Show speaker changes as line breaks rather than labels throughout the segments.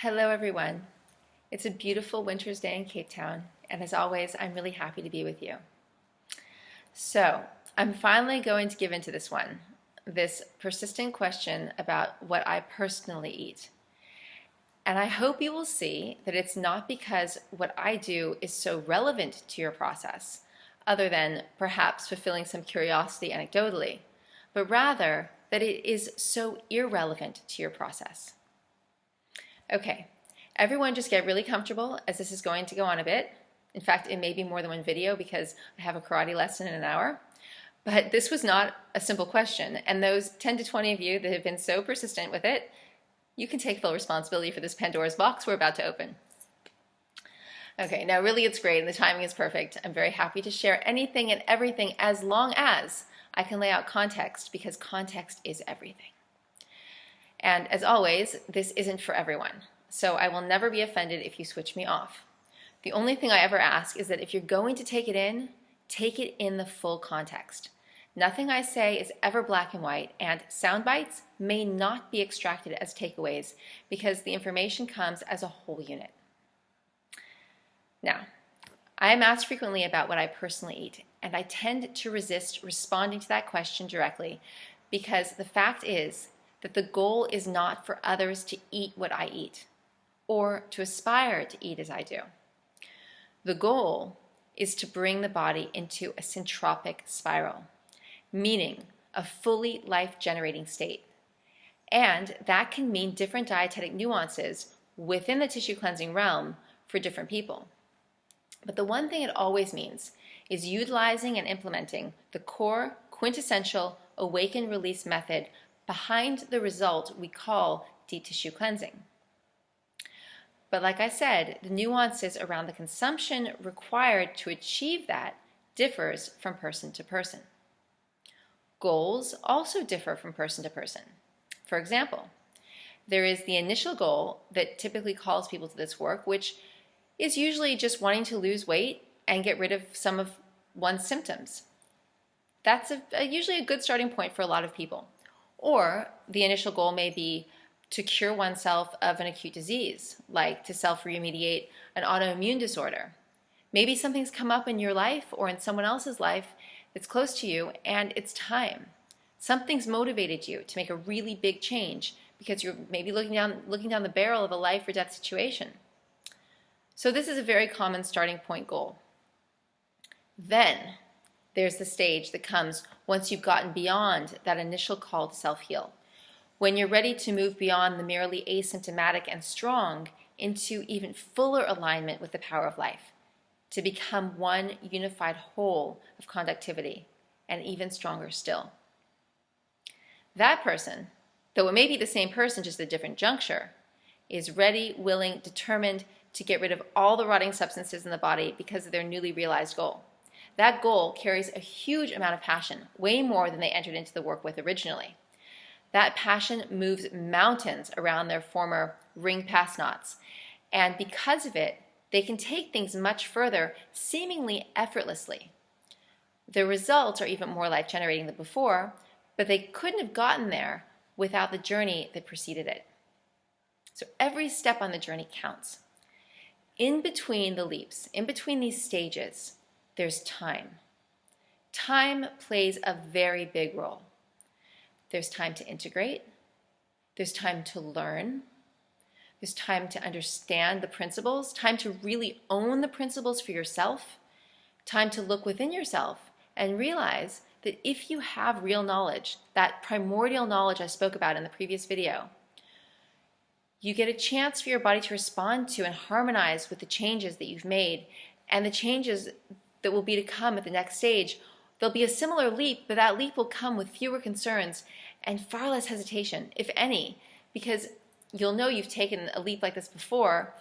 Hello everyone. It's a beautiful winter's day in Cape Town, and as always, I'm really happy to be with you. So, I'm finally going to give into this persistent question about what I personally eat. And I hope you will see that it's not because what I do is so relevant to your process, other than perhaps fulfilling some curiosity anecdotally, but rather that it is so irrelevant to your process. Okay, everyone just get really comfortable as this is going to go on a bit. In fact, it may be more than one video because I have a karate lesson in an hour. But this was not a simple question, and those 10 to 20 of you that have been so persistent with it, you can take full responsibility for this Pandora's box we're about to open. Okay, now really it's great and the timing is perfect. I'm very happy to share anything and everything as long as I can lay out context, because context is everything. And as always, this isn't for everyone, so I will never be offended if you switch me off. The only thing I ever ask is that if you're going to take it in the full context. Nothing I say is ever black and white, and sound bites may not be extracted as takeaways because the information comes as a whole unit. Now, I am asked frequently about what I personally eat, and I tend to resist responding to that question directly because the fact is that the goal is not for others to eat what I eat or to aspire to eat as I do. The goal is to bring the body into a centropic spiral, meaning a fully life-generating state. And that can mean different dietetic nuances within the tissue cleansing realm for different people. But the one thing it always means is utilizing and implementing the core, quintessential awaken release method behind the result we call deep tissue cleansing. But like I said, the nuances around the consumption required to achieve that differs from person to person. Goals also differ from person to person. For example, there is the initial goal that typically calls people to this work, which is usually just wanting to lose weight and get rid of some of one's symptoms. That's usually a good starting point for a lot of people. Or the initial goal may be to cure oneself of an acute disease, like to self-remediate an autoimmune disorder. Maybe something's come up in your life or in someone else's life that's close to you, and it's time. Something's motivated you to make a really big change because you're maybe looking down the barrel of a life or death situation. So this is a very common starting point goal. Then there's the stage that comes once you've gotten beyond that initial call to self-heal, when you're ready to move beyond the merely asymptomatic and strong into even fuller alignment with the power of life, to become one unified whole of conductivity, and even stronger still. That person, though it may be the same person, just a different juncture, is ready, willing, determined to get rid of all the rotting substances in the body because of their newly realized goal. That goal carries a huge amount of passion, way more than they entered into the work with originally. That passion moves mountains around their former ring pass knots, and because of it, they can take things much further, seemingly effortlessly. The results are even more life-generating than before, but they couldn't have gotten there without the journey that preceded it. So every step on the journey counts. In between the leaps, in between these stages, there's time. Time plays a very big role. There's time to integrate. There's time to learn. There's time to understand the principles, time to really own the principles for yourself, time to look within yourself and realize that if you have real knowledge, that primordial knowledge I spoke about in the previous video, you get a chance for your body to respond to and harmonize with the changes that you've made and the changes that will be to come at the next stage. There'll be a similar leap, but that leap will come with fewer concerns and far less hesitation, if any, because you'll know you've taken a leap like this before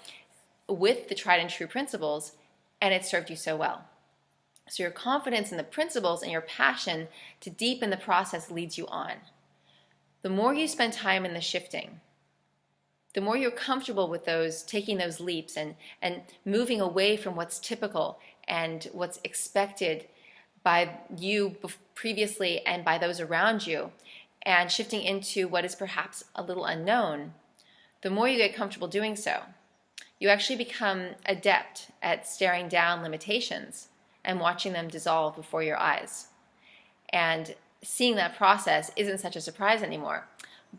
with the tried and true principles, and it served you so well. So your confidence in the principles and your passion to deepen the process leads you on. The more you spend time in the shifting, the more you're comfortable with taking those leaps and moving away from what's typical and what's expected by you previously and by those around you, and shifting into what is perhaps a little unknown, the more you get comfortable doing so, you actually become adept at staring down limitations and watching them dissolve before your eyes. And seeing that process isn't such a surprise anymore,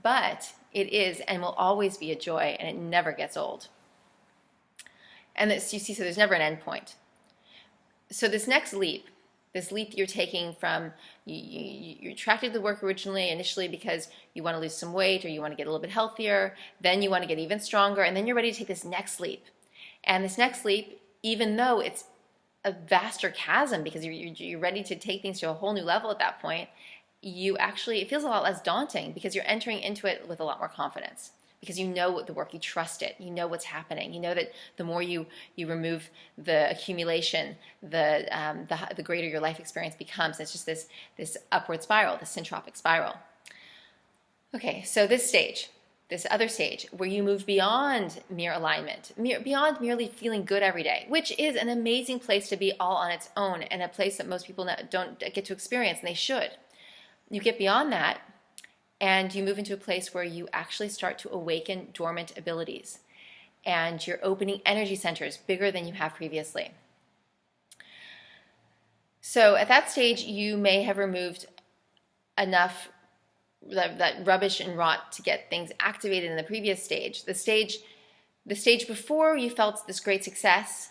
but it is and will always be a joy, and it never gets old. And this, you see, so there's never an end point. So this next leap, this leap you're taking from, you attracted to the work initially because you want to lose some weight or you want to get a little bit healthier, then you want to get even stronger, and then you're ready to take this next leap. And this next leap, even though it's a vaster chasm because you're ready to take things to a whole new level at that point, it feels a lot less daunting because you're entering into it with a lot more confidence. Because you know what the work, you trust it, you know what's happening, you know that the more you remove the accumulation, the greater your life experience becomes. It's just this upward spiral, this centropic spiral. Okay, so this other stage, where you move beyond mere alignment, beyond merely feeling good every day, which is an amazing place to be all on its own, and a place that most people don't get to experience, and they should. You get beyond that, and you move into a place where you actually start to awaken dormant abilities. And you're opening energy centers bigger than you have previously. So at that stage, you may have removed enough that rubbish and rot to get things activated in the previous stage. The stage before, you felt this great success.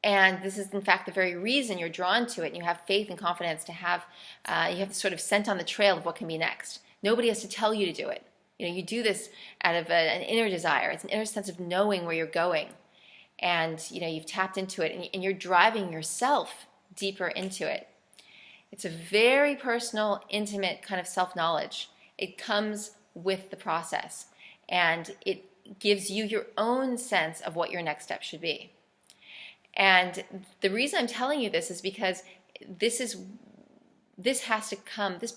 And this is, in fact, the very reason you're drawn to it. And you have faith and confidence to have, you have this sort of scent on the trail of what can be next. Nobody has to tell you to do it. You do this out of an inner desire. It's an inner sense of knowing where you're going. And, you've tapped into it, and you're driving yourself deeper into it. It's a very personal, intimate kind of self-knowledge. It comes with the process, and it gives you your own sense of what your next step should be. And the reason I'm telling you this is because this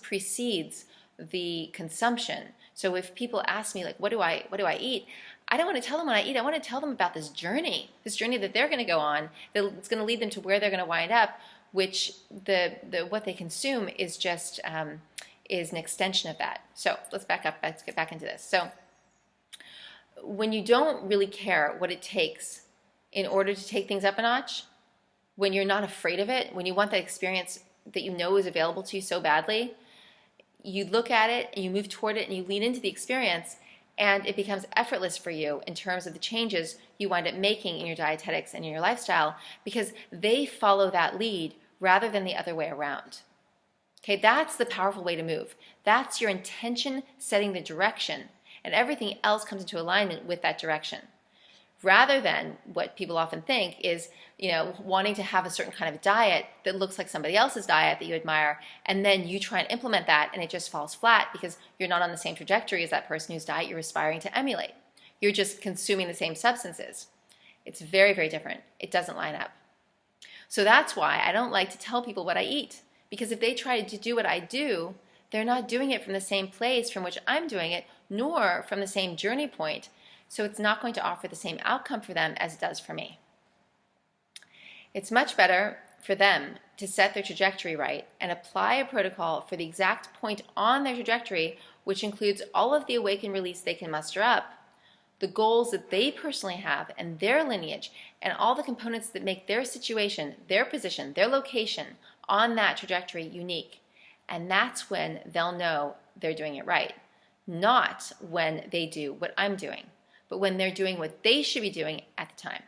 precedes the consumption. So if people ask me, like, what do I eat? I don't want to tell them what I eat. I want to tell them about this journey that they're going to go on, that's going to lead them to where they're going to wind up, which what they consume is just is an extension of that. So let's get back into this. So when you don't really care what it takes in order to take things up a notch, when you're not afraid of it, when you want that experience that you know is available to you so badly, you look at it and you move toward it and you lean into the experience, and it becomes effortless for you in terms of the changes you wind up making in your dietetics and in your lifestyle, because they follow that lead rather than the other way around. Okay, that's the powerful way to move. That's your intention setting the direction, and everything else comes into alignment with that direction. Rather than what people often think is, wanting to have a certain kind of diet that looks like somebody else's diet that you admire, and then you try and implement that and it just falls flat because you're not on the same trajectory as that person whose diet you're aspiring to emulate. You're just consuming the same substances. It's very, very different. It doesn't line up. So that's why I don't like to tell people what I eat, because if they try to do what I do, they're not doing it from the same place from which I'm doing it, nor from the same journey point. So it's not going to offer the same outcome for them as it does for me. It's much better for them to set their trajectory right and apply a protocol for the exact point on their trajectory, which includes all of the awakened release they can muster up, the goals that they personally have and their lineage, and all the components that make their situation, their position, their location on that trajectory unique. And that's when they'll know they're doing it right, not when they do what I'm doing, but when they're doing what they should be doing at the time.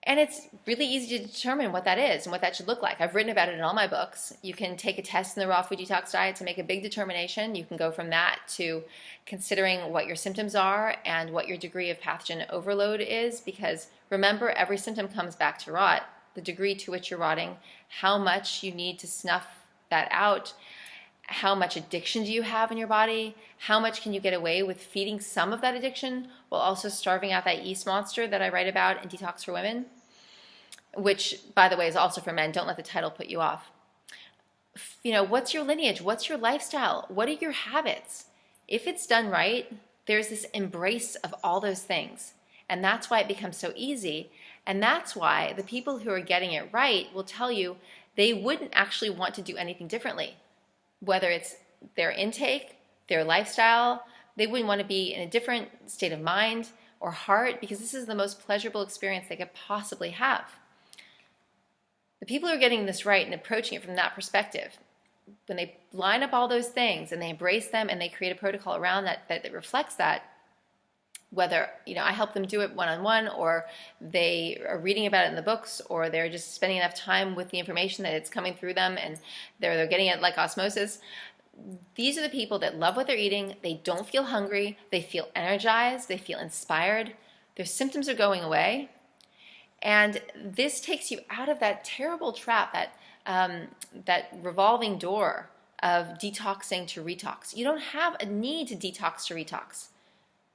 And it's really easy to determine what that is and what that should look like. I've written about it in all my books. You can take a test in the raw food detox diet to make a big determination. You can go from that to considering what your symptoms are and what your degree of pathogen overload is, because remember, every symptom comes back to rot. The degree to which you're rotting, how much you need to snuff that out, how much addiction do you have in your body, how much can you get away with feeding some of that addiction while also starving out that yeast monster that I write about in Detox for Women, which, by the way, is also for men. Don't let the title put you off. What's your lineage? What's your lifestyle? What are your habits? If it's done right, there's this embrace of all those things. And that's why it becomes so easy. And that's why the people who are getting it right will tell you they wouldn't actually want to do anything differently, whether it's their intake, their lifestyle, They wouldn't want to be in a different state of mind or heart because this is the most pleasurable experience they could possibly have. The people who are getting this right and approaching it from that perspective, when they line up all those things and they embrace them and they create a protocol around that reflects that, whether I help them do it one-on-one, or they are reading about it in the books, or they're just spending enough time with the information that it's coming through them and they're getting it like osmosis. These are the people that love what they're eating. They don't feel hungry. They feel energized. They feel inspired. Their symptoms are going away. And this takes you out of that terrible trap, that revolving door of detoxing to retox. You don't have a need to detox to retox.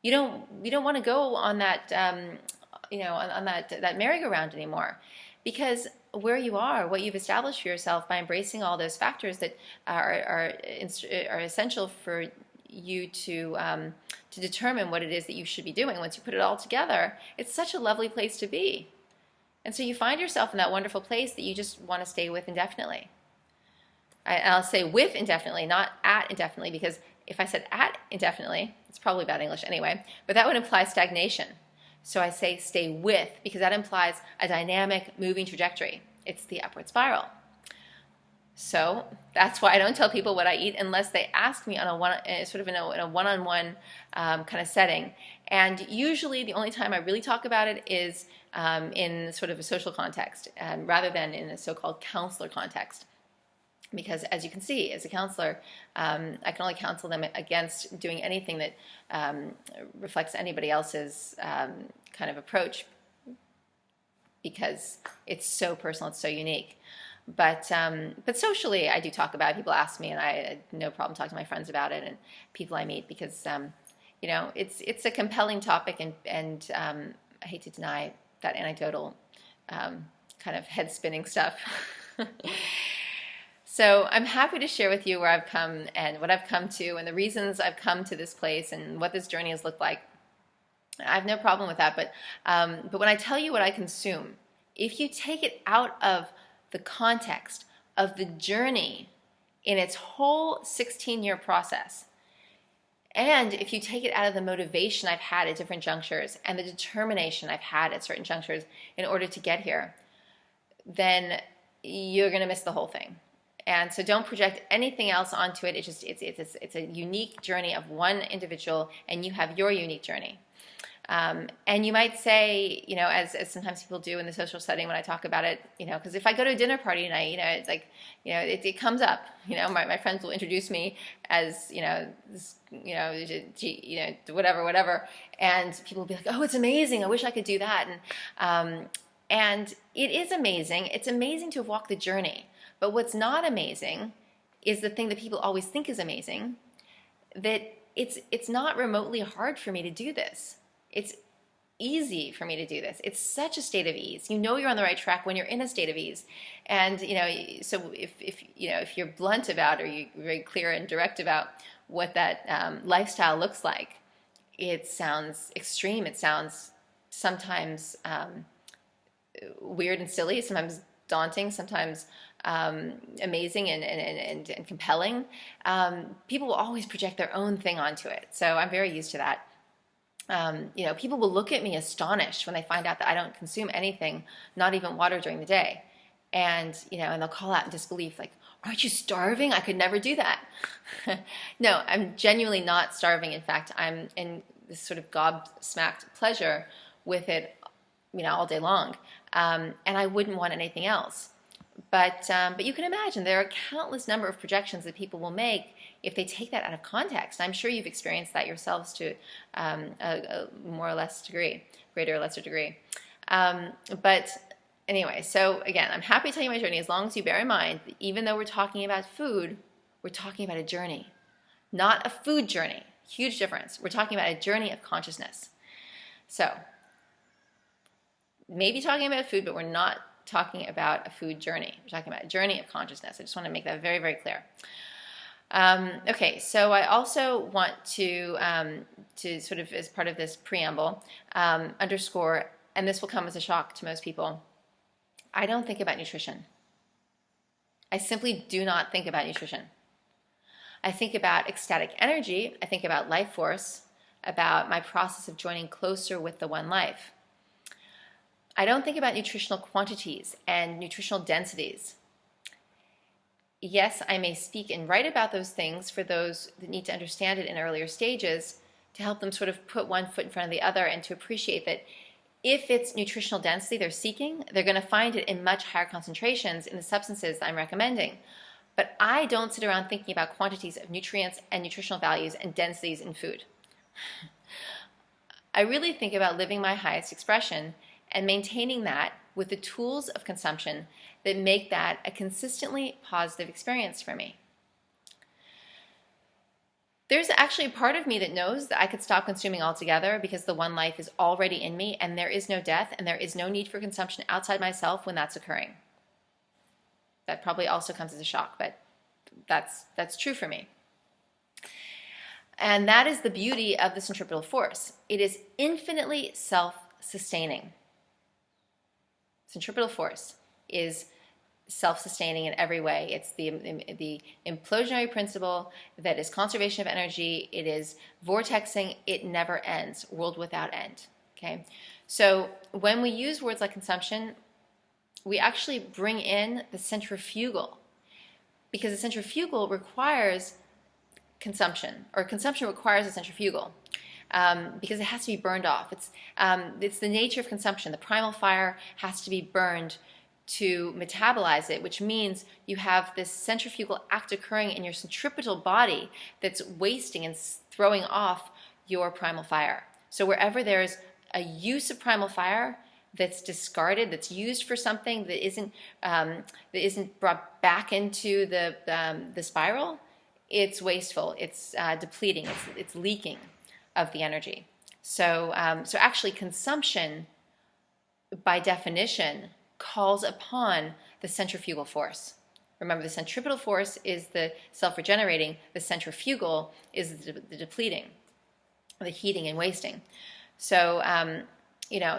You don't want to go on that on that merry-go-round anymore, because where you are, what you've established for yourself by embracing all those factors that are essential for you to determine what it is that you should be doing. Once you put it all together, it's such a lovely place to be. And so you find yourself in that wonderful place that you just want to stay with indefinitely. I'll say with indefinitely, not at indefinitely, because if I said at indefinitely, it's probably bad English anyway, but that would imply stagnation. So I say stay with, because that implies a dynamic, moving trajectory. It's the upward spiral. So that's why I don't tell people what I eat unless they ask me in a one-on-one kind of setting. And usually the only time I really talk about it is in sort of a social context, rather than in a so-called counselor context. Because as you can see, as a counselor, I can only counsel them against doing anything that reflects anybody else's kind of approach, because it's so personal, it's so unique. But socially, I do talk about it. People ask me, and I had no problem talking to my friends about it and people I meet, because it's a compelling topic, and I hate to deny that anecdotal kind of head spinning stuff. So I'm happy to share with you where I've come and what I've come to and the reasons I've come to this place and what this journey has looked like. I have no problem with that, but when I tell you what I consume, if you take it out of the context of the journey in its whole 16-year process, and if you take it out of the motivation I've had at different junctures and the determination I've had at certain junctures in order to get here, then you're going to miss the whole thing. And so don't project anything else onto it. It's a unique journey of one individual, and you have your unique journey. And you might say, as sometimes people do in the social setting when I talk about it, because if I go to a dinner party and it's like, it comes up, my friends will introduce me as, this, whatever. And people will be like, oh, it's amazing. I wish I could do that. And it is amazing. It's amazing to have walked the journey. But what's not amazing is the thing that people always think is amazing, that it's not remotely hard for me to do this. It's easy for me to do this. It's such a state of ease. You're on the right track when you're in a state of ease. And so if you're blunt about, or you're very clear and direct about what that lifestyle looks like, it sounds extreme. It sounds sometimes weird and silly, sometimes daunting, sometimes amazing and compelling. People will always project their own thing onto it. So I'm very used to that. People will look at me astonished when they find out that I don't consume anything, not even water, during the day. And they'll call out in disbelief, like, aren't you starving? I could never do that. No, I'm genuinely not starving. In fact, I'm in this sort of gobsmacked pleasure with it, all day long. And I wouldn't want anything else. But you can imagine there are a countless number of projections that people will make if they take that out of context. I'm sure you've experienced that yourselves to a more or less degree, greater or lesser degree. But anyway, so again, I'm happy to tell you my journey, as long as you bear in mind that even though we're talking about food, we're talking about a journey, not a food journey. Huge difference. We're talking about a journey of consciousness. So maybe talking about food, but we're not talking about a food journey. We're talking about a journey of consciousness. I just want to make that very, very clear. Okay, so I also want to sort of, as part of this preamble, underscore, and this will come as a shock to most people, I don't think about nutrition. I simply do not think about nutrition. I think about ecstatic energy, I think about life force, about my process of joining closer with the one life. I don't think about nutritional quantities and nutritional densities. Yes, I may speak and write about those things for those that need to understand it in earlier stages to help them sort of put one foot in front of the other and to appreciate that if it's nutritional density they're seeking, they're going to find it in much higher concentrations in the substances that I'm recommending. But I don't sit around thinking about quantities of nutrients and nutritional values and densities in food. I really think about living my highest expression and maintaining that with the tools of consumption that make that a consistently positive experience for me. There's actually a part of me that knows that I could stop consuming altogether because the one life is already in me and there is no death and there is no need for consumption outside myself when that's occurring. That probably also comes as a shock, but that's true for me. And that is the beauty of the centripetal force. It is infinitely self-sustaining. Centripetal force is self-sustaining in every way. It's the implosionary principle that is conservation of energy. It is vortexing. It never ends. World without end. Okay? So when we use words like consumption, we actually bring in the centrifugal, because the centrifugal requires consumption, or consumption requires a centrifugal, because it has to be burned off. It's the nature of consumption. The primal fire has to be burned to metabolize it, which means you have this centrifugal act occurring in your centripetal body that's wasting and throwing off your primal fire. So wherever there's a use of primal fire that's discarded, that's used for something that isn't brought back into the spiral, it's wasteful, it's depleting, it's leaking of the energy. So actually consumption, by definition, calls upon the centrifugal force. Remember, the centripetal force is the self-regenerating, the centrifugal is the depleting, the heating and wasting. So,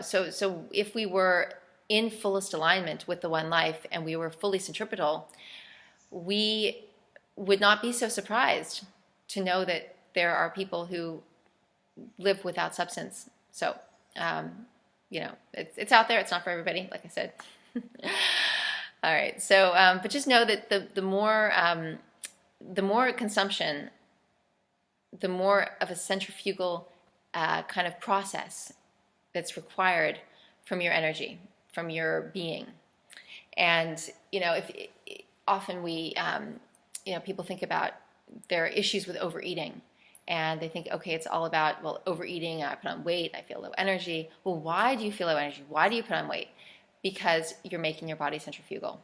so if we were in fullest alignment with the one life and we were fully centripetal, we would not be so surprised to know that there are people who live without substance. So, it's out there. It's not for everybody, like I said. All right. So, but just know that the more consumption, the more of a centrifugal kind of process that's required from your energy, from your being. And often we, people think about their issues with overeating. And they think, okay, it's all about, well, overeating, I put on weight, I feel low energy. Well, why do you feel low energy? Why do you put on weight? Because you're making your body centrifugal.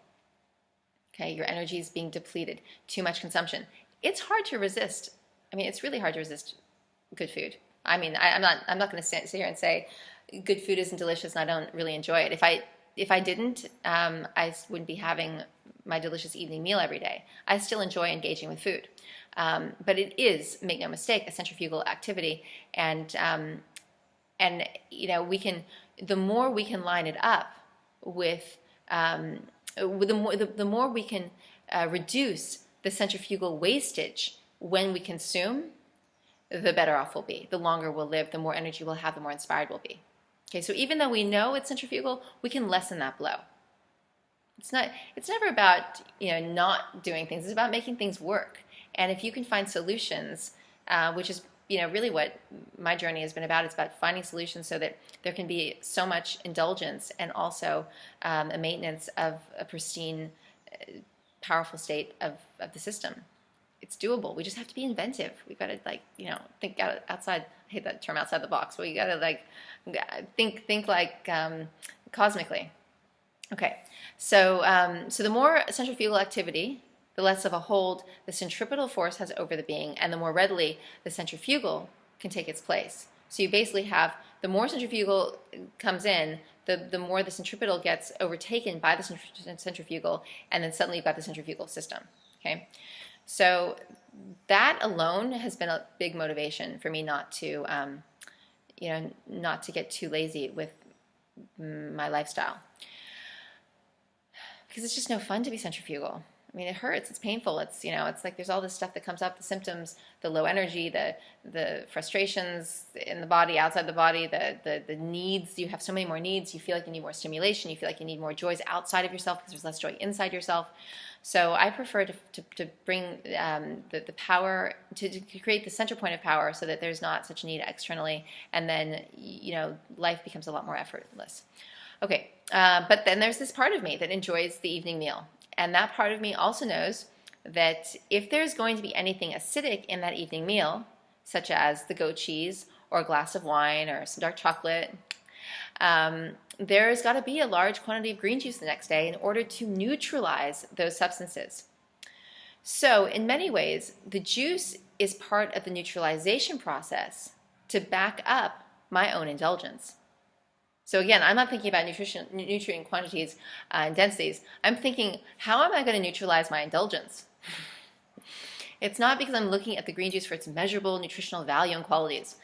Okay, your energy is being depleted. Too much consumption. It's hard to resist. I mean, it's really hard to resist good food. I mean, I'm not going to sit here and say good food isn't delicious and I don't really enjoy it. If I didn't, I wouldn't be having my delicious evening meal every day. I still enjoy engaging with food. But it is, make no mistake, a centrifugal activity, and we can, the more we can line it up with the more we can reduce the centrifugal wastage when we consume, the better off we'll be. The longer we'll live, the more energy we'll have, the more inspired we'll be. Okay, so even though we know it's centrifugal, we can lessen that blow. It's never about not doing things. It's about making things work. And if you can find solutions, which is really what my journey has been about, it's about finding solutions so that there can be so much indulgence and also a maintenance of a pristine, powerful state of the system. It's doable. We just have to be inventive. We've got to think outside. I hate that term, outside the box. But you got to think like cosmically. Okay, so the more centrifugal activity, the less of a hold the centripetal force has over the being, and the more readily the centrifugal can take its place. So you basically have, the more centrifugal comes in, the more the centripetal gets overtaken by the centrifugal, and then suddenly you've got the centrifugal system. Okay, so that alone has been a big motivation for me not to get too lazy with my lifestyle, because it's just no fun to be centrifugal. I mean, it hurts. It's painful. It's, it's like there's all this stuff that comes up, the symptoms, the low energy, the frustrations in the body, outside the body, the needs. You have so many more needs. You feel like you need more stimulation. You feel like you need more joys outside of yourself because there's less joy inside yourself. So I prefer to bring the power, to create the center point of power so that there's not such a need externally, and then, life becomes a lot more effortless. Okay, but then there's this part of me that enjoys the evening meal. And that part of me also knows that if there's going to be anything acidic in that evening meal, such as the goat cheese or a glass of wine or some dark chocolate, there's got to be a large quantity of green juice the next day in order to neutralize those substances. So in many ways, the juice is part of the neutralization process to back up my own indulgence. So again, I'm not thinking about nutrient quantities and densities. I'm thinking, how am I going to neutralize my indulgence? It's not because I'm looking at the green juice for its measurable nutritional value and qualities.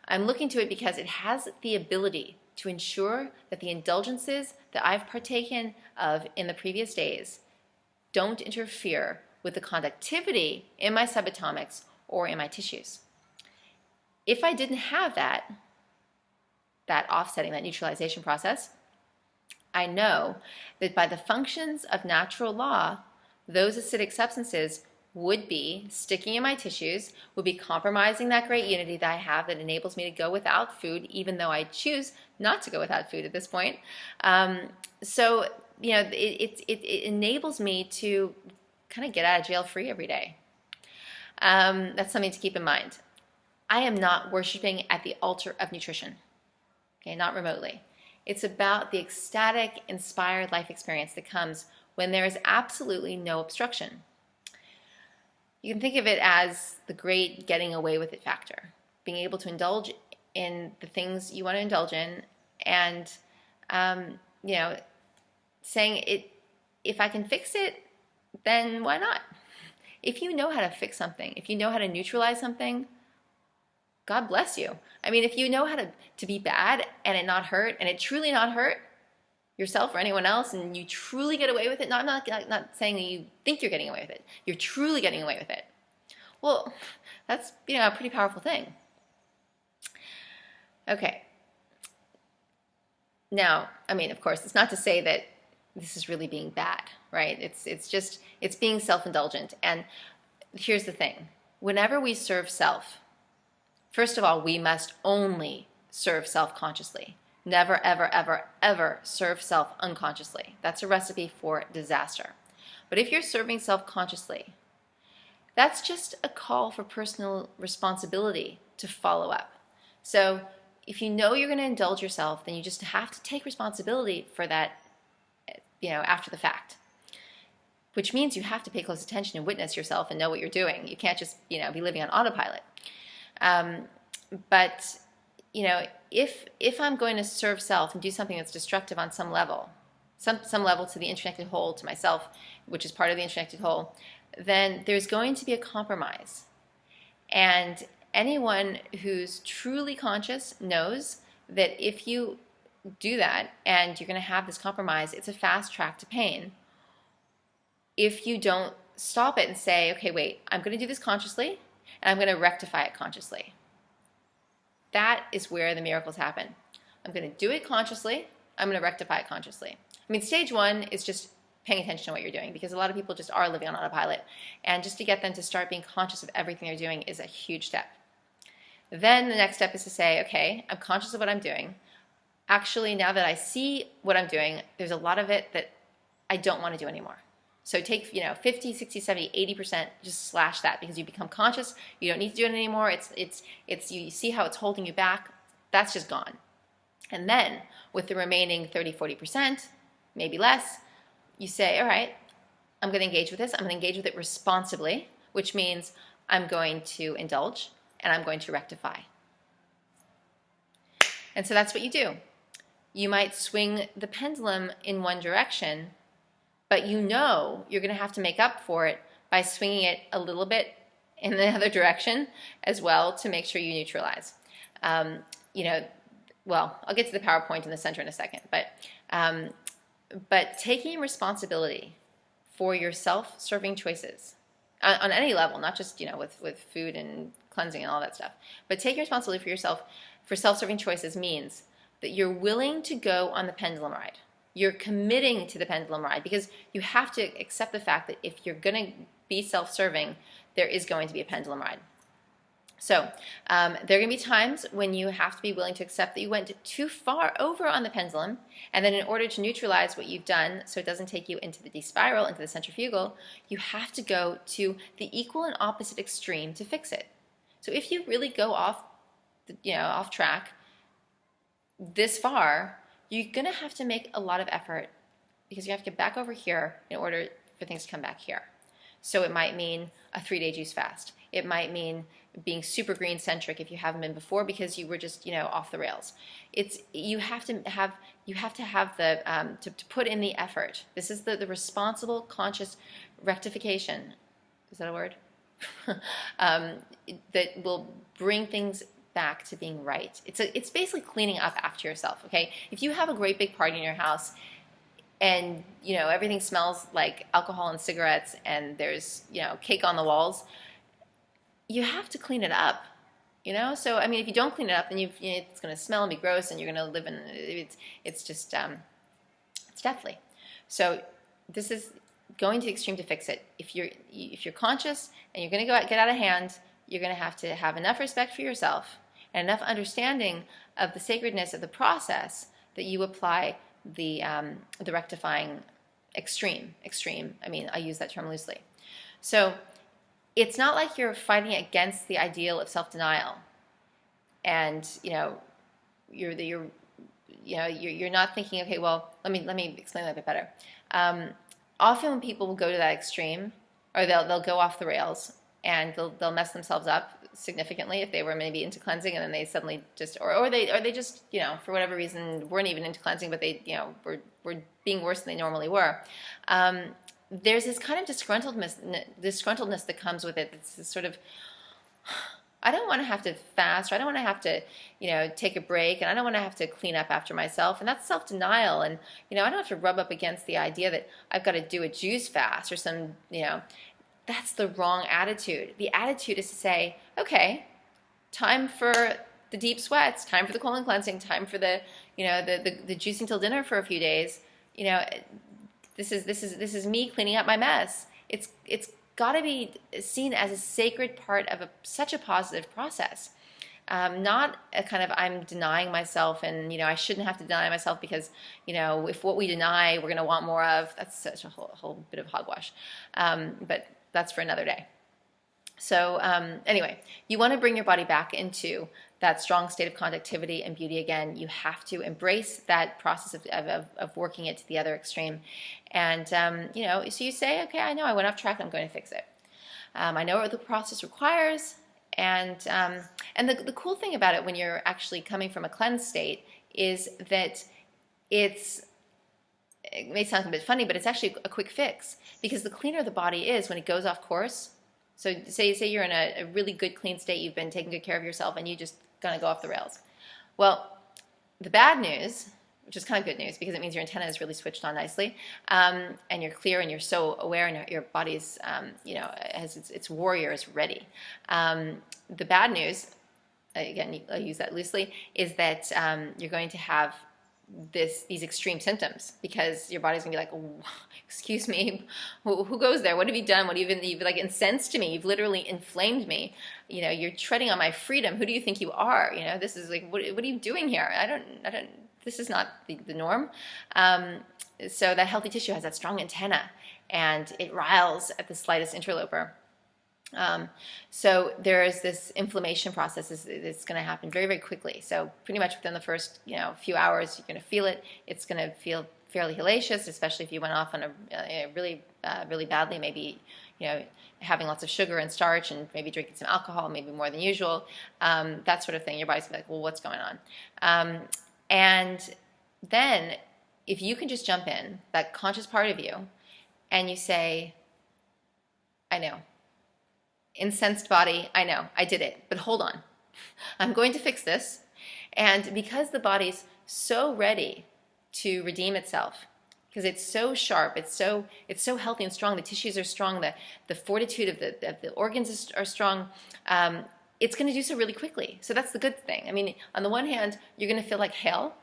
I'm looking to it because it has the ability to ensure that the indulgences that I've partaken of in the previous days don't interfere with the conductivity in my subatomics or in my tissues. If I didn't have that offsetting, that neutralization process, I know that by the functions of natural law, those acidic substances would be sticking in my tissues, would be compromising that great unity that I have that enables me to go without food, even though I choose not to go without food at this point. So, it enables me to kind of get out of jail free every day. That's something to keep in mind. I am not worshiping at the altar of nutrition. Okay, not remotely. It's about the ecstatic, inspired life experience that comes when there is absolutely no obstruction. You can think of it as the great getting away with it factor, being able to indulge in the things you want to indulge in, and saying it. If I can fix it, then why not? If you know how to fix something, if you know how to neutralize something, God bless you. I mean, if you know how to be bad and it not hurt, and it truly not hurt yourself or anyone else, and you truly get away with it, I'm not saying that you think you're getting away with it. You're truly getting away with it. Well, that's a pretty powerful thing. Okay. Now, I mean, of course, it's not to say that this is really being bad, right? It's being self-indulgent. And here's the thing. Whenever we serve self, first of all, we must only serve self consciously. Never, ever, ever, ever serve self unconsciously. That's a recipe for disaster. But if you're serving self consciously, that's just a call for personal responsibility to follow up. So if you know you're going to indulge yourself, then you just have to take responsibility for that, after the fact. Which means you have to pay close attention and witness yourself and know what you're doing. You can't just, be living on autopilot. But if I'm going to serve self and do something that's destructive on some level, some level to the interconnected whole, to myself, which is part of the interconnected whole, then there's going to be a compromise. And anyone who's truly conscious knows that if you do that and you're going to have this compromise, it's a fast track to pain. If you don't stop it and say, okay, wait, I'm going to do this consciously, and I'm going to rectify it consciously. That is where the miracles happen. I'm going to do it consciously. I'm going to rectify it consciously. I mean, stage one is just paying attention to what you're doing, because a lot of people just are living on autopilot. And just to get them to start being conscious of everything they're doing is a huge step. Then the next step is to say, okay, I'm conscious of what I'm doing. Actually, now that I see what I'm doing, there's a lot of it that I don't want to do anymore. So take, 50, 60, 70, 80%, just slash that, because you become conscious. You don't need to do it anymore. It's you see how it's holding you back. That's just gone. And then with the remaining 30, 40%, maybe less, you say, all right, I'm going to engage with this. I'm going to engage with it responsibly, which means I'm going to indulge and I'm going to rectify. And so that's what you do. You might swing the pendulum in one direction, but you're going to have to make up for it by swinging it a little bit in the other direction as well to make sure you neutralize. I'll get to the PowerPoint in the center in a second, but taking responsibility for your self-serving choices on any level, not just, with food and cleansing and all that stuff. But taking responsibility for yourself for self-serving choices means that you're willing to go on the pendulum ride. You're committing to the pendulum ride, because you have to accept the fact that if you're going to be self-serving, there is going to be a pendulum ride. So there are going to be times when you have to be willing to accept that you went too far over on the pendulum, and then in order to neutralize what you've done so it doesn't take you into the despiral, into the centrifugal, you have to go to the equal and opposite extreme to fix it. So if you really go off track this far, you're going to have to make a lot of effort, because you have to get back over here in order for things to come back here. So it might mean a 3-day juice fast. It might mean being super green centric if you haven't been before, because you were just off the rails. You have to have the to put in the effort. This is the responsible, conscious rectification. Is that a word? That will bring things back to being right. It's basically cleaning up after yourself. Okay, if you have a great big party in your house, and everything smells like alcohol and cigarettes, and there's cake on the walls, you have to clean it up. So I mean, if you don't clean it up, then it's going to smell and be gross, and you're going to live in it's just it's deathly. So this is going to the extreme to fix it. If you're conscious and you're going to get out of hand, you're going to have enough respect for yourself and enough understanding of the sacredness of the process that you apply the rectifying extreme. I mean, I use that term loosely. So it's not like you're fighting against the ideal of self-denial, and you're not thinking, okay, well, let me explain that a bit better. Often when people will go to that extreme, or they'll go off the rails, and they'll mess themselves up significantly if they were maybe into cleansing, and then they suddenly just or they just for whatever reason weren't even into cleansing, but they were being worse than they normally were. There's this kind of disgruntledness that comes with it. It's this sort of, I don't want to have to fast, or I don't want to have to take a break, and I don't want to have to clean up after myself, and that's self-denial. And I don't have to rub up against the idea that I've got to do a juice fast or some that's the wrong attitude. The attitude is to say, okay, time for the deep sweats, time for the colon cleansing, time for the the juicing till dinner for a few days. This is me cleaning up my mess. It's got to be seen as a sacred part of such a positive process. Not a kind of I'm denying myself, and I shouldn't have to deny myself because if what we deny we're going to want more of. That's such a whole bit of hogwash. But that's for another day. So anyway, you want to bring your body back into that strong state of conductivity and beauty again. You have to embrace that process of working it to the other extreme. And, so you say, okay, I know I went off track, I'm going to fix it. I know what the process requires. And the cool thing about it when you're actually coming from a cleansed state is that it may sound a bit funny, but it's actually a quick fix, because the cleaner the body is when it goes off course. So say you're in a really good clean state, you've been taking good care of yourself, and you just gonna go off the rails. Well, the bad news, which is kind of good news because it means your antenna is really switched on nicely, and you're clear and you're so aware, and your body's has its warriors ready. The bad news, again, I use that loosely, is that you're going to have these extreme symptoms, because your body's gonna be like, oh, excuse me, who goes there? What have you done? You've like incensed me. You've literally inflamed me. You're treading on my freedom. Who do you think you are? This is like, what are you doing here? I don't. This is not the norm. So that healthy tissue has that strong antenna, and it riles at the slightest interloper. So there is this inflammation process that's going to happen very, very quickly. So pretty much within the first few hours, you're going to feel it. It's going to feel fairly hellacious, especially if you went off on a really badly, maybe having lots of sugar and starch, and maybe drinking some alcohol, maybe more than usual, that sort of thing. Your body's going to be like, well, what's going on? And then if you can just jump in, that conscious part of you, and you say, I know. Incensed body, I know, I did it, but hold on. I'm going to fix this. And because the body's so ready to redeem itself, because it's so sharp, it's so healthy and strong. The tissues are strong, the fortitude of the organs are strong. It's going to do so really quickly. So that's the good thing. I mean, on the one hand, you're going to feel like hail.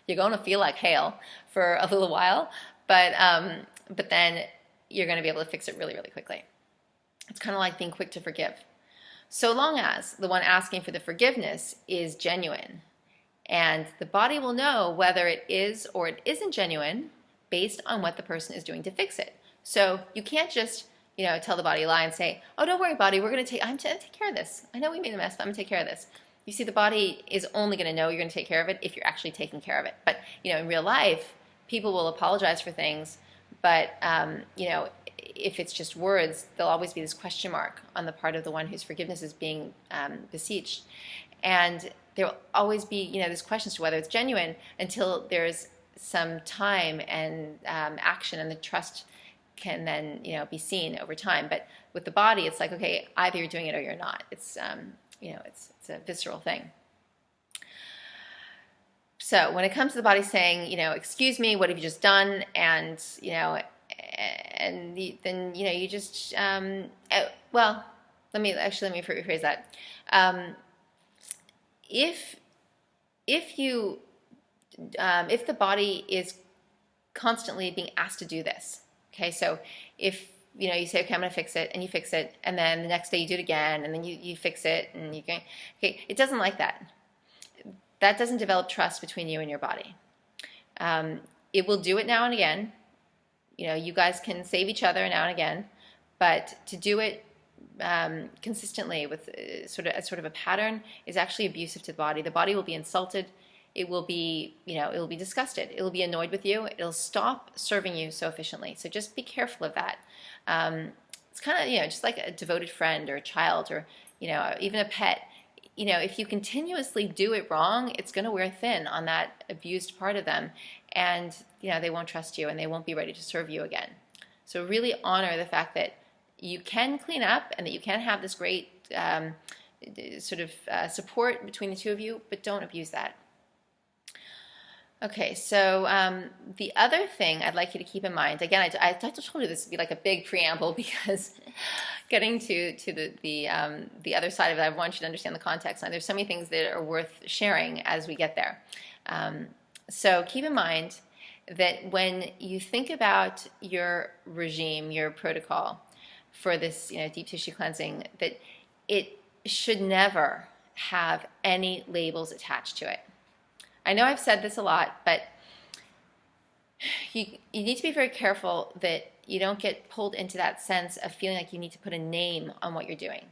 You're going to feel like hail for a little while, but then you're going to be able to fix it really, really quickly. It's kind of like being quick to forgive. So long as the one asking for the forgiveness is genuine, and the body will know whether it is or it isn't genuine based on what the person is doing to fix it. So you can't just, tell the body a lie and say, "Oh, don't worry, body, I'm going to take care of this. I know we made a mess, but I'm going to take care of this." You see, the body is only going to know you're going to take care of it if you're actually taking care of it. But, in real life, people will apologize for things, but, if it's just words, there'll always be this question mark on the part of the one whose forgiveness is being beseeched. And there will always be, this question as to whether it's genuine until there's some time and action, and the trust can then, be seen over time. But with the body, it's like, okay, either you're doing it or you're not. It's, it's a visceral thing. So when it comes to the body saying, "Excuse me, what have you just done?" And, then you just well, let me rephrase that. If the body is constantly being asked to do this, okay, so if you say, "Okay, I'm going to fix it," and you fix it, and then the next day you do it again, and then you fix it, and you go, okay, it doesn't like that. That doesn't develop trust between you and your body. It will do it now and again. You guys can save each other now and again, but to do it consistently with sort of a pattern is actually abusive to the body. The body will be insulted. It will be, it will be disgusted. It will be annoyed with you. It'll stop serving you so efficiently. So just be careful of that. It's kind of, just like a devoted friend or a child or, even a pet. If you continuously do it wrong, it's going to wear thin on that abused part of them. And, they won't trust you and they won't be ready to serve you again. So really honor the fact that you can clean up and that you can have this great support between the two of you, but don't abuse that. Okay, so the other thing I'd like you to keep in mind, again, I told you this would be like a big preamble because getting to the other side of it, I want you to understand the context. And there's so many things that are worth sharing as we get there. So keep in mind that when you think about your regime, your protocol for this deep tissue cleansing, that it should never have any labels attached to it. I know I've said this a lot, but you need to be very careful that you don't get pulled into that sense of feeling like you need to put a name on what you're doing.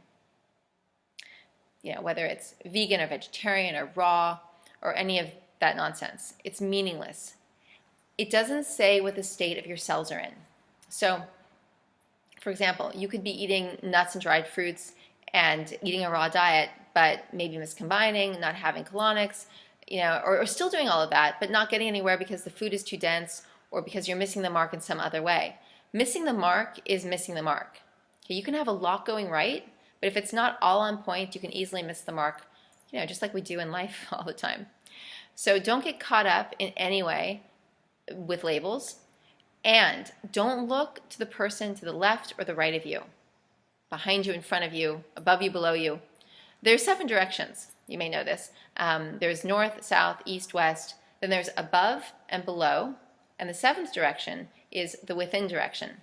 Whether it's vegan or vegetarian or raw or any of that nonsense. It's meaningless. It doesn't say what the state of your cells are in. So, for example, you could be eating nuts and dried fruits and eating a raw diet, but maybe miscombining, not having colonics, or still doing all of that, but not getting anywhere because the food is too dense or because you're missing the mark in some other way. Missing the mark is missing the mark. Okay, you can have a lot going right, but if it's not all on point, you can easily miss the mark, just like we do in life all the time. So don't get caught up in any way with labels, and don't look to the person to the left or the right of you, behind you, in front of you, above you, below you. There's 7 directions. You may know this. There's north, south, east, west. Then there's above and below. And the 7th direction is the within direction.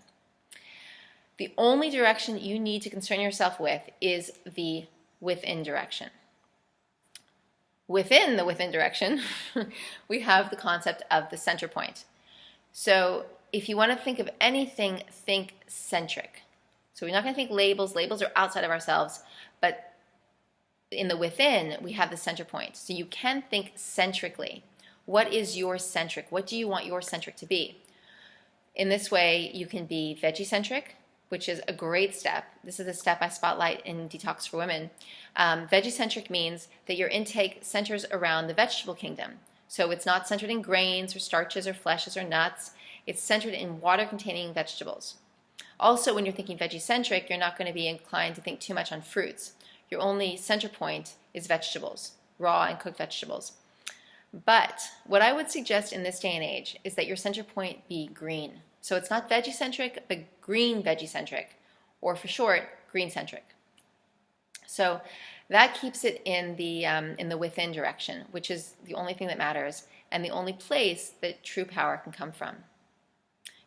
The only direction you need to concern yourself with is the within direction. Within the within direction, we have the concept of the center point. So if you want to think of anything, think centric. So we're not going to think labels. Labels are outside of ourselves, but in the within, we have the center point. So you can think centrically. What is your centric? What do you want your centric to be? In this way, you can be veggie-centric, which is a great step. This is a step I spotlight in Detox for Women. Veggie-centric means that your intake centers around the vegetable kingdom. So it's not centered in grains or starches or fleshes or nuts. It's centered in water-containing vegetables. Also, when you're thinking veggie-centric, you're not going to be inclined to think too much on fruits. Your only center point is vegetables, raw and cooked vegetables. But what I would suggest in this day and age is that your center point be green. So it's not veggie-centric, but green veggie-centric, or for short, green-centric. So that keeps it in the within direction, which is the only thing that matters and the only place that true power can come from.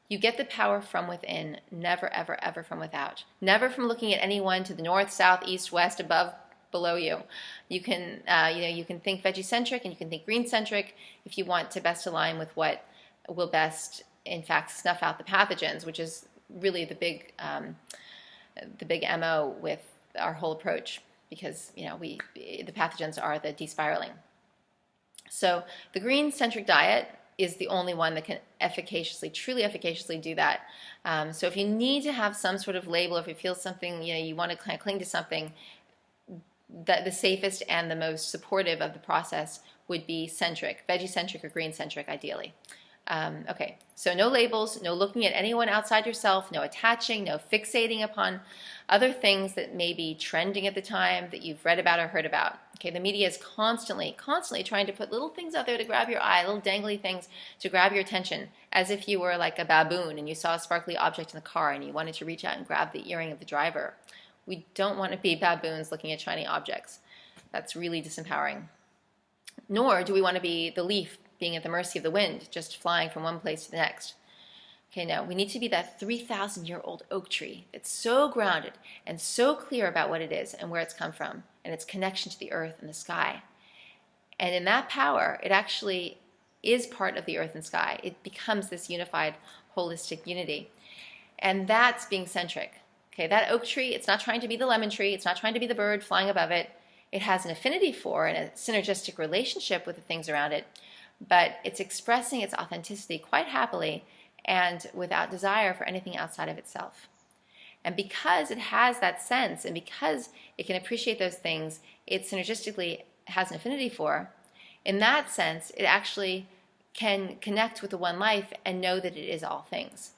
You get the power from within, never, ever, ever from without. Never from looking at anyone to the north, south, east, west, above, below you. You can, you can think veggie-centric and you can think green-centric if you want to best align with what will best, in fact, snuff out the pathogens, which is really the big MO with our whole approach, because the pathogens are the despiraling. So the green-centric diet is the only one that can truly efficaciously do that. So if you need to have some sort of label, if you feel something, you want to kind of cling to something, that the safest and the most supportive of the process would be centric, veggie-centric or green-centric ideally. Okay, so no labels, no looking at anyone outside yourself, no attaching, no fixating upon other things that may be trending at the time that you've read about or heard about. Okay, the media is constantly trying to put little things out there to grab your eye, little dangly things to grab your attention, as if you were like a baboon and you saw a sparkly object in the car and you wanted to reach out and grab the earring of the driver. We don't want to be baboons looking at shiny objects. That's really disempowering. Nor do we want to be the leaf being at the mercy of the wind, just flying from one place to the next. Okay, no, we need to be that 3,000-year-old oak tree that's so grounded and so clear about what it is and where it's come from and its connection to the earth and the sky. And in that power, it actually is part of the earth and sky. It becomes this unified, holistic unity. And that's being centric. Okay, that oak tree, it's not trying to be the lemon tree. It's not trying to be the bird flying above it. It has an affinity for and a synergistic relationship with the things around it, but it's expressing its authenticity quite happily and without desire for anything outside of itself. And because it has that sense and because it can appreciate those things it synergistically has an affinity for, in that sense, it actually can connect with the one life and know that it is all things.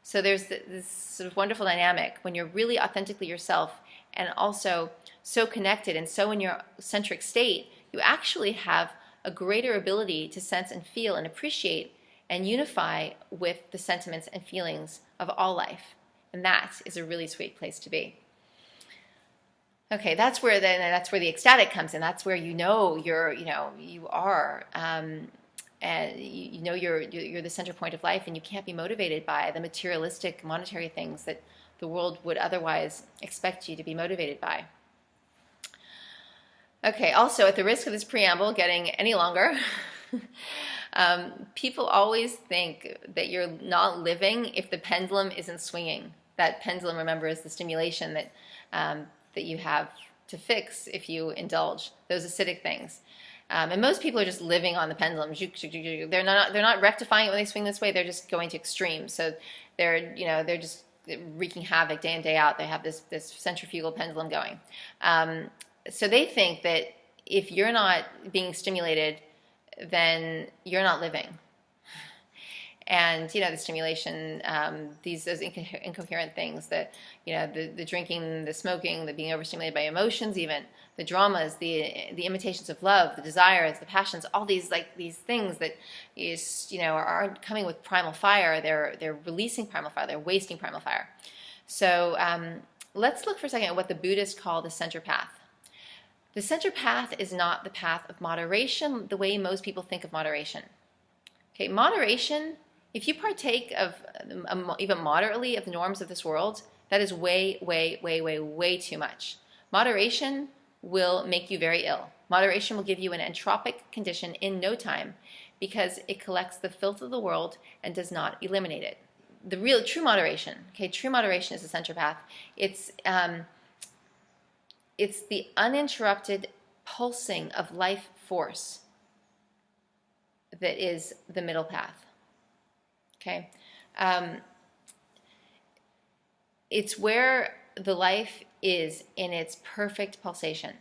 So there's this sort of wonderful dynamic when you're really authentically yourself and also so connected and so in your centric state, you actually have a greater ability to sense and feel and appreciate and unify with the sentiments and feelings of all life. And that is a really sweet place to be. Okay, that's where the ecstatic comes in. That's where you are, and you're the center point of life, and you can't be motivated by the materialistic, monetary things that the world would otherwise expect you to be motivated by. Okay, also at the risk of this preamble getting any longer, people always think that you're not living if the pendulum isn't swinging. That pendulum, remember, is the stimulation that you have to fix if you indulge those acidic things. And most people are just living on the pendulum. They're not rectifying it when they swing this way. They're just going to extremes. So they're just wreaking havoc day in, day out. They have this centrifugal pendulum going. So they think that if you're not being stimulated, then you're not living. And the stimulation, those incoherent things, that the drinking, the smoking, the being overstimulated by emotions, even the dramas, the imitations of love, the desires, the passions, all these things that are coming with primal fire. They're releasing primal fire. They're wasting primal fire. So let's look for a second at what the Buddhists call the center path. The center path is not the path of moderation the way most people think of moderation. Okay, moderation, if you partake of even moderately of the norms of this world, that is way, way, way, way, way too much. Moderation will make you very ill. Moderation will give you an entropic condition in no time because it collects the filth of the world and does not eliminate it. The real true moderation, okay, true moderation is the center path. It's the uninterrupted pulsing of life force that is the middle path. Okay, it's where the life is in its perfect pulsation,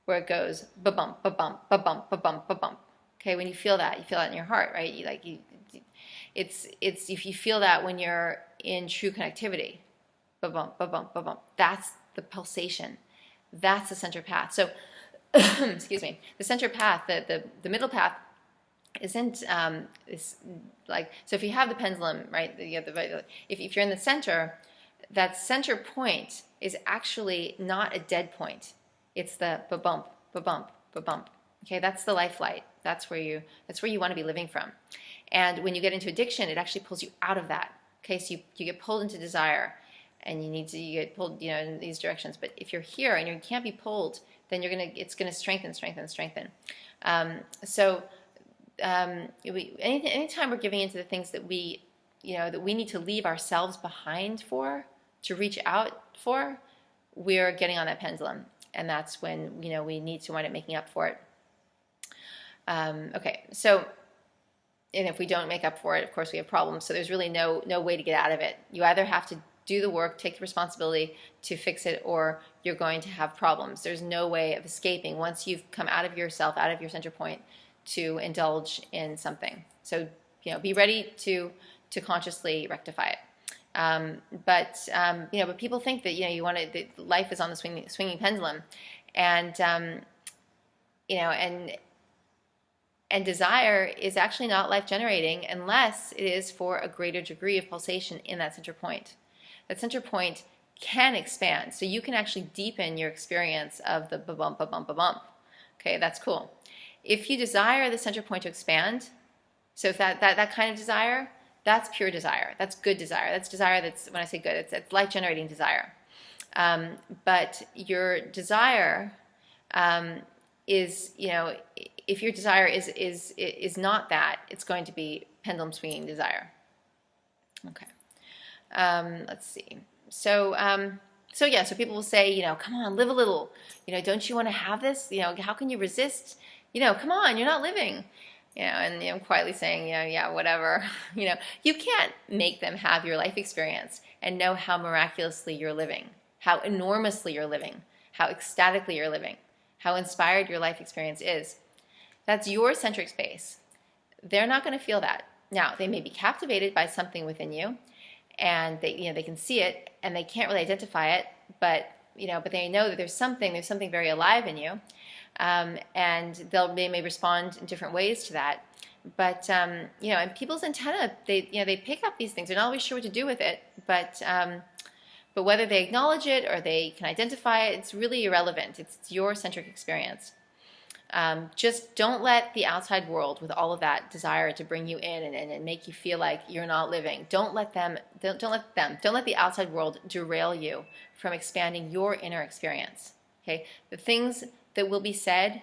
where it goes ba-bump, ba-bump, ba-bump, ba-bump, ba-bump. Okay, when you feel that in your heart, right? It's if you feel that when you're in true connectivity, ba-bump, ba-bump, ba-bump. That's the pulsation. That's the center path. So excuse me, the center path, the middle path isn't is like, so if you have the pendulum, right, if you're in the center, that center point is actually not a dead point. It's the ba-bump, ba-bump, ba-bump. Okay, that's the life light. That's where you want to be living from. And when you get into addiction, it actually pulls you out of that. Okay, so you get pulled into desire, and you get pulled, in these directions. But if you're here and you can't be pulled, then it's gonna strengthen. Anytime we're giving into the things that we need to leave ourselves behind to reach out for, we're getting on that pendulum, and that's when we need to wind up making up for it. Okay, so, and if we don't make up for it, of course we have problems. So there's really no way to get out of it. You either have to do the work, take the responsibility to fix it, or you're going to have problems. There's no way of escaping once you've come out of yourself, out of your center point, to indulge in something. So be ready to consciously rectify it. But people think that that life is on the swinging pendulum, and and desire is actually not life generating unless it is for a greater degree of pulsation in that center point. That center point can expand, so you can actually deepen your experience of the ba-bump, ba-bump, ba-bump. Okay, that's cool. If you desire the center point to expand, so if that kind of desire, that's pure desire. That's good desire. That's desire that's, when I say good, it's life-generating desire. But your desire is, if your desire is not that, it's going to be pendulum swinging desire. Okay. Let's see. So people will say, come on, live a little. Don't you want to have this? How can you resist? Come on, you're not living. And I'm quietly saying, yeah, whatever. You can't make them have your life experience and know how miraculously you're living, how enormously you're living, how ecstatically you're living, how inspired your life experience is. That's your centric space. They're not going to feel that. Now, they may be captivated by something within you, and they can see it, and they can't really identify it, but they know that there's something very alive in you. And they may respond in different ways to that, but and people's antenna, they pick up these things. They're not always sure what to do with it, but whether they acknowledge it or they can identify it, it's really irrelevant. It's your centric experience. Just don't let the outside world, with all of that desire to bring you in and make you feel like you're not living, don't let the outside world derail you from expanding your inner experience. Okay, the things that will be said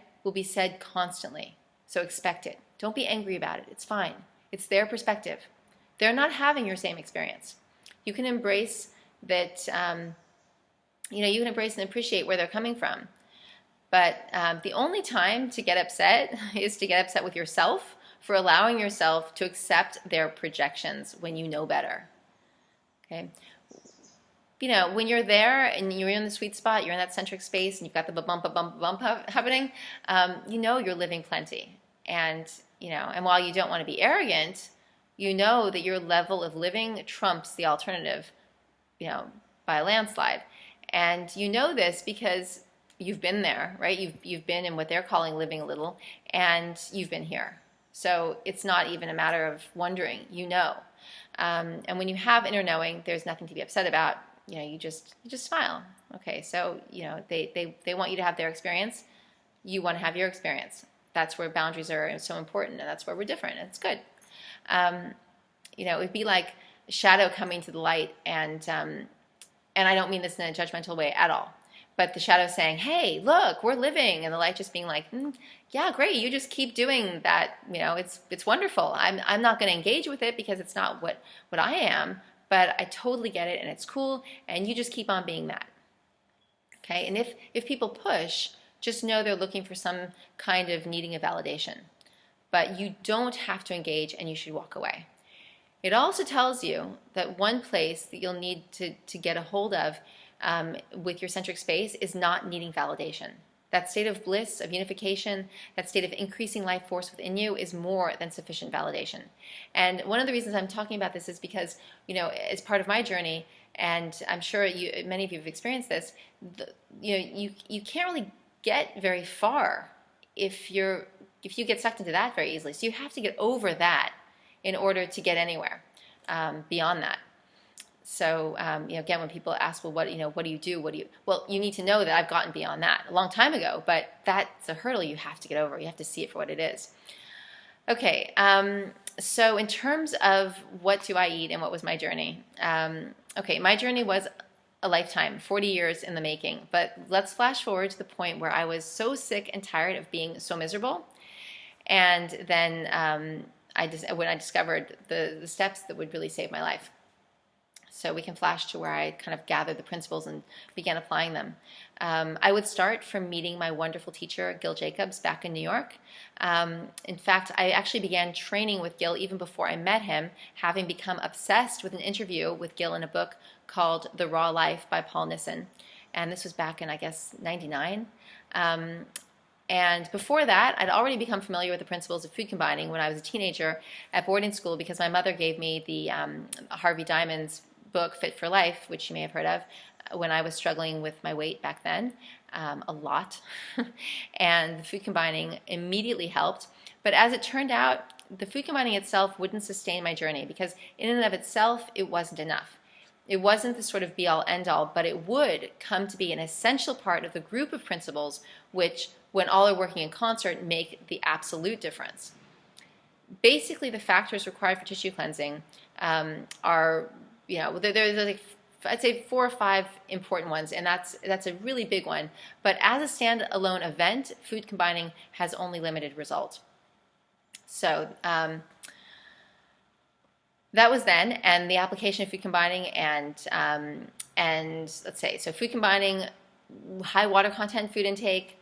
constantly. So expect it. Don't be angry about it. It's fine. It's their perspective. They're not having your same experience. You can embrace that, you can embrace and appreciate where they're coming from. But the only time to get upset is to get upset with yourself for allowing yourself to accept their projections when you know better. Okay? When you're there and you're in the sweet spot, you're in that centric space, and you've got the bump happening, you're living plenty. And, and while you don't want to be arrogant, you know that your level of living trumps the alternative, by a landslide. And you know this because you've been there, right? You've been in what they're calling living a little, and you've been here. So it's not even a matter of wondering, And when you have inner knowing, there's nothing to be upset about. You just smile. Okay, so they want you to have their experience. You want to have your experience. That's where boundaries are so important, and that's where we're different. And it's good. It would be like a shadow coming to the light, and I don't mean this in a judgmental way at all. But the shadow saying, "Hey, look, we're living," and the light just being like, "Yeah, great. You just keep doing that. It's wonderful. I'm not going to engage with it because it's not what I am." But I totally get it, and it's cool, and you just keep on being that. Okay, and if people push, just know they're looking for some kind of needing a validation. But you don't have to engage, and you should walk away. It also tells you that one place that you'll need to get a hold of with your centric space is not needing validation. That state of bliss, of unification, that state of increasing life force within you is more than sufficient validation. And one of the reasons I'm talking about this is because, as part of my journey, and I'm sure many of you have experienced this, you can't really get very far if you get sucked into that very easily. So you have to get over that in order to get anywhere beyond that. So again, when people ask, well, what do you do? Well, you need to know that I've gotten beyond that a long time ago, but that's a hurdle you have to get over. You have to see it for what it is. Okay, so in terms of what do I eat and what was my journey? Okay, my journey was a lifetime, 40 years in the making. But let's flash forward to the point where I was so sick and tired of being so miserable. And then when I discovered the steps that would really save my life. So we can flash to where I kind of gathered the principles and began applying them. I would start from meeting my wonderful teacher, Gil Jacobs, back in New York. In fact, I actually began training with Gil even before I met him, having become obsessed with an interview with Gil in a book called The Raw Life by Paul Nissen. And this was back in, I guess, 99. And before that, I'd already become familiar with the principles of food combining when I was a teenager at boarding school because my mother gave me the Harvey Diamond's book, Fit for Life, which you may have heard of, when I was struggling with my weight back then, a lot. And the food combining immediately helped. But as it turned out, the food combining itself wouldn't sustain my journey because in and of itself, it wasn't enough. It wasn't the sort of be-all, end-all, but it would come to be an essential part of the group of principles which, when all are working in concert, make the absolute difference. Basically, the factors required for tissue cleansing are, there's like, I'd say 4 or 5 important ones, and that's a really big one. But as a standalone event, food combining has only limited result. So that was then, and the application of food combining and let's say, so food combining, high water content food intake,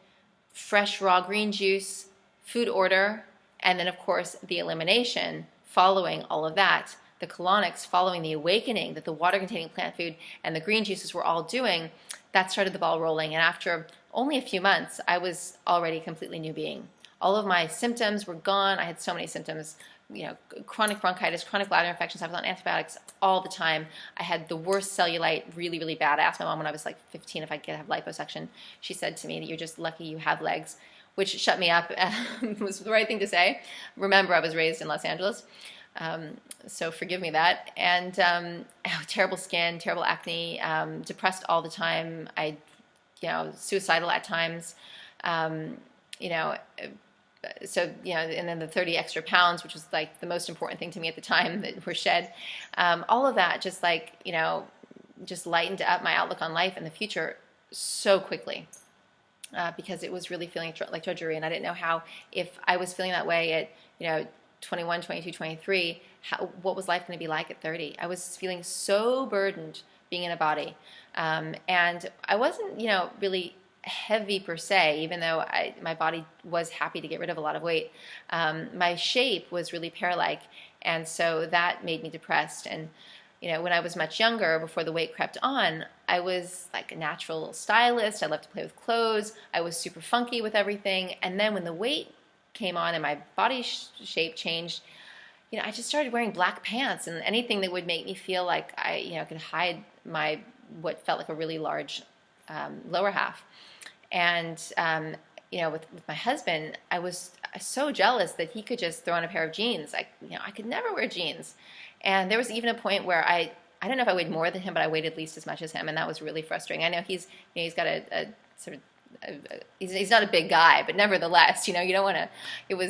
fresh raw green juice, food order, and then of course the elimination following all of that, the colonics following the awakening that the water-containing plant food and the green juices were all doing, that started the ball rolling. And after only a few months, I was already a completely new being. All of my symptoms were gone. I had so many symptoms, chronic bronchitis, chronic bladder infections. I was on antibiotics all the time. I had the worst cellulite, really, really bad. I asked my mom when I was like 15 if I could have liposuction. She said to me that you're just lucky you have legs, which shut me up. Was the right thing to say. Remember, I was raised in Los Angeles. So forgive me that. And terrible skin, terrible acne, depressed all the time. Suicidal at times. So, and then the 30 extra pounds, which was like the most important thing to me at the time that were shed. All of that just just lightened up my outlook on life and the future so quickly. Because it was really feeling like drudgery, and I didn't know how, if I was feeling that way at, 21, 22, 23, what was life going to be like at 30? I was feeling so burdened being in a body. And I wasn't, really heavy per se, even though my body was happy to get rid of a lot of weight. My shape was really pear-like, and so that made me depressed. And, when I was much younger, before the weight crept on, I was like a natural stylist. I loved to play with clothes. I was super funky with everything. And then when the weight came on and my body shape changed, I just started wearing black pants and anything that would make me feel like I, could hide what felt like a really large lower half. And, with my husband, I was so jealous that he could just throw on a pair of jeans. I could never wear jeans. And there was even a point where I don't know if I weighed more than him, but I weighed at least as much as him, and that was really frustrating. I know he's got a sort of he's not a big guy, but nevertheless, you don't want to.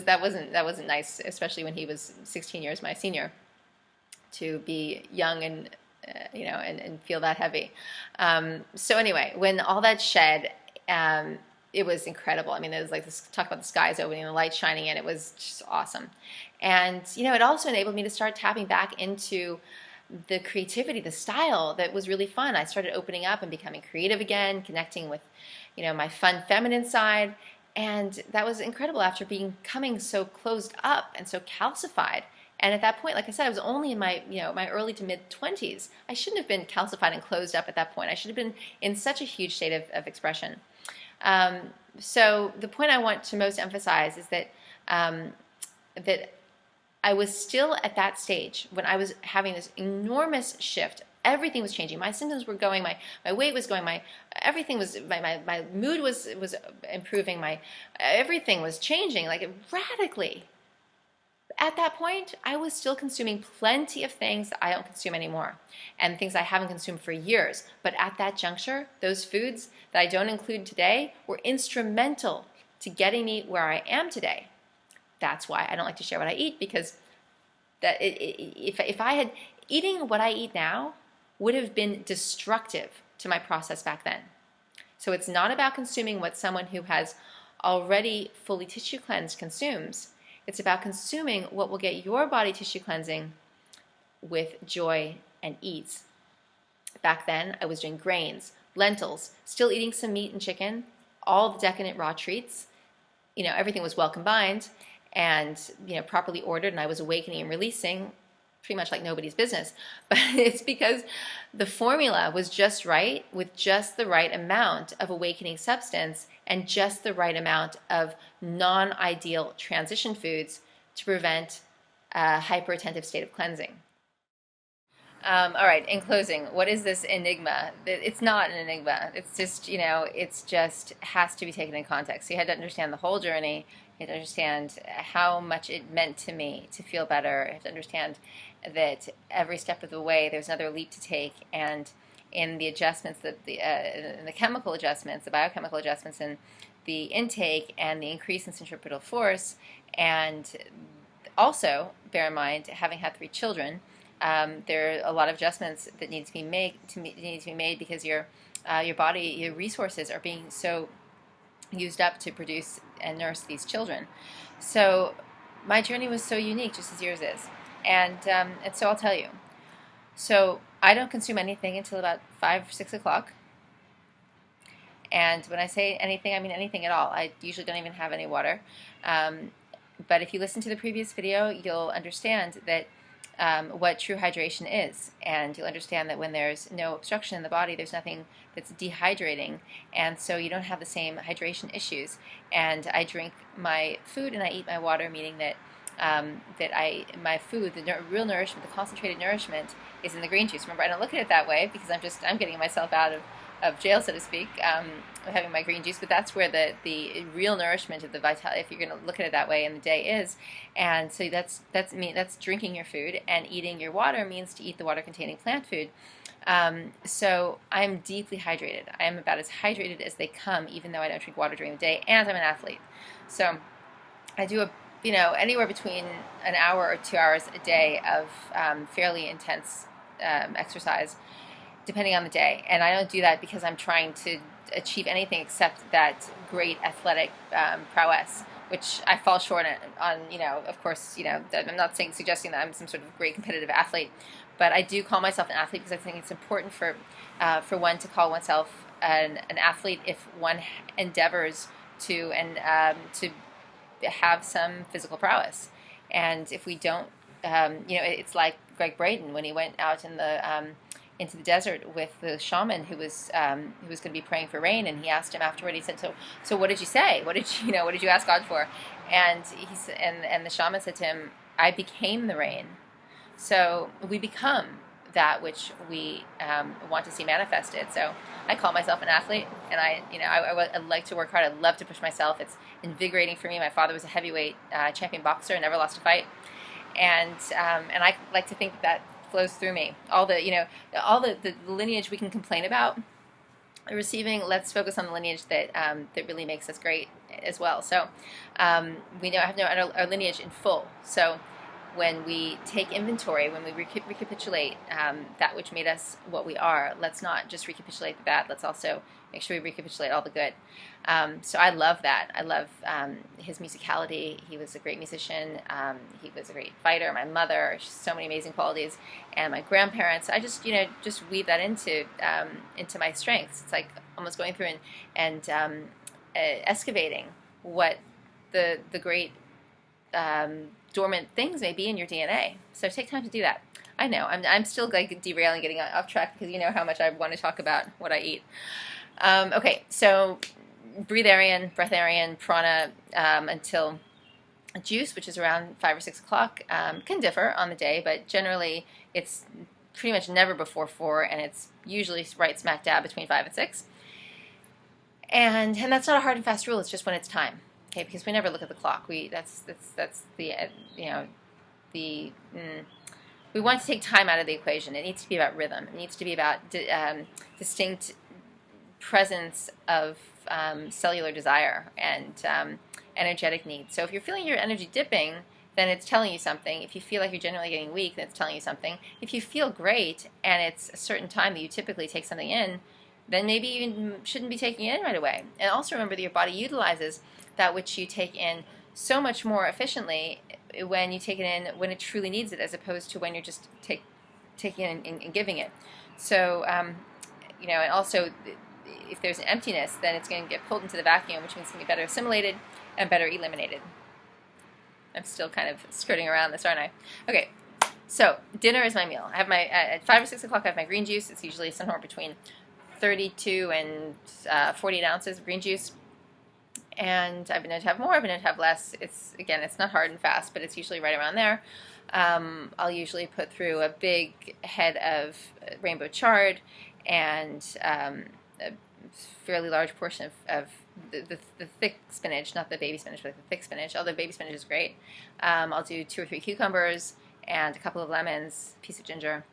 That wasn't nice, especially when he was 16 years my senior, to be young and and feel that heavy. So anyway, when all that shed, it was incredible. I mean, it was like this, talk about the skies opening, the light shining in. It was just awesome. And, it also enabled me to start tapping back into the creativity, the style that was really fun. I started opening up and becoming creative again, connecting with, my fun feminine side. And that was incredible after becoming so closed up and so calcified. And at that point, like I said, I was only in my, my early to mid 20s. I shouldn't have been calcified and closed up at that point. I should have been in such a huge state of expression. So the point I want to most emphasize is that that I was still at that stage when I was having this enormous shift. Everything was changing. My symptoms were going. My weight was going. everything was, my mood was improving, my everything was changing like radically. At that point, I was still consuming plenty of things that I don't consume anymore and things I haven't consumed for years. But at that juncture, those foods that I don't include today were instrumental to getting me where I am today. That's why I don't like to share what I eat, because if I had eating what I eat now would have been destructive to my process back then. So it's not about consuming what someone who has already fully tissue cleansed consumes. It's about consuming what will get your body tissue cleansing with joy and ease. Back then, I was doing grains, lentils, still eating some meat and chicken, all the decadent raw treats. Everything was well combined and, properly ordered, and I was awakening and releasing pretty much like nobody's business. But it's because the formula was just right, with just the right amount of awakening substance and just the right amount of non-ideal transition foods to prevent a hyper-attentive state of cleansing. All right, in closing, what is this enigma? It's not an enigma. It's just, it's just has to be taken in context. So you had to understand the whole journey. You had to understand how much it meant to me to feel better. You have to understand that every step of the way there's another leap to take, and in the adjustments, in the chemical adjustments, the biochemical adjustments, and the intake and the increase in centripetal force, and also bear in mind, having had 3 children, there are a lot of adjustments that need to be made because your body, your resources are being so used up to produce and nurse these children. So my journey was so unique, just as yours is. And so I'll tell you. So I don't consume anything until about 5 or 6 o'clock. And when I say anything, I mean anything at all. I usually don't even have any water. But if you listen to the previous video, you'll understand that what true hydration is. And you'll understand that when there's no obstruction in the body, there's nothing that's dehydrating. And so you don't have the same hydration issues. And I drink my food and I eat my water, meaning that my food, the real nourishment, the concentrated nourishment, is in the green juice. Remember, I don't look at it that way because I'm getting myself out of jail, so to speak, having my green juice. But that's where the real nourishment of the vitality, if you're going to look at it that way, in the day is. And so that's drinking your food, and eating your water means to eat the water-containing plant food. So I'm deeply hydrated. I am about as hydrated as they come, even though I don't drink water during the day, and I'm an athlete. So I do anywhere between an hour or 2 hours a day of fairly intense exercise, depending on the day. And I don't do that because I'm trying to achieve anything except that great athletic prowess, which I fall short on. Of course, I'm not suggesting that I'm some sort of great competitive athlete, but I do call myself an athlete because I think it's important for one to call oneself an athlete if one endeavors to have some physical prowess. And if we don't, it's like Greg Braden when he went out into the desert with the shaman who was going to be praying for rain, and he asked him afterward. He said, "So what did you say? What did you ask God for?" And the shaman said to him, "I became the rain." So we become that which we want to see manifested. So I call myself an athlete, and I like to work hard. I love to push myself. It's invigorating for me. My father was a heavyweight champion boxer, never lost a fight, and I like to think that flows through me. All the lineage we can complain about receiving, let's focus on the lineage that really makes us great as well. So we have our lineage in full. So when we take inventory, when we recapitulate that which made us what we are, let's not just recapitulate the bad, let's also make sure we recapitulate all the good. So I love that. I love his musicality. He was a great musician. He was a great fighter. My mother, so many amazing qualities. And my grandparents, I just weave that into my strengths. It's like almost going through and excavating what the great dormant things may be in your DNA. So take time to do that. I know I'm still like derailing, getting off track, because you know how much I want to talk about what I eat. Okay, so breatharian, breatharian, prana until juice, which is around 5 or 6 o'clock, can differ on the day, but generally it's pretty much never before 4, and it's usually right smack dab between 5 and 6. And that's not a hard and fast rule. It's just when it's time. Okay, because we never look at the clock. That's the the we want to take time out of the equation. It needs to be about rhythm. It needs to be about distinct presence of cellular desire and energetic needs. So if you're feeling your energy dipping, then it's telling you something. If you feel like you're generally getting weak, then it's telling you something. If you feel great and it's a certain time that you typically take something in, then maybe you shouldn't be taking it in right away. And also remember that your body utilizes that which you take in so much more efficiently when you take it in when it truly needs it, as opposed to when you're just taking it and giving it. So, and also if there's an emptiness, then it's going to get pulled into the vacuum, which means it's going to be better assimilated and better eliminated. I'm still kind of skirting around this, aren't I? Okay, so dinner is my meal. I have at 5 or 6 o'clock, I have my green juice. It's usually somewhere between 32 and 48 ounces of green juice. And I've been known to have more, I've been known to have less. It's not hard and fast, but it's usually right around there. I'll usually put through a big head of rainbow chard and a fairly large portion of the thick spinach, not the baby spinach, but the thick spinach, although baby spinach is great. I'll do 2 or 3 cucumbers and a couple of lemons, a piece of ginger,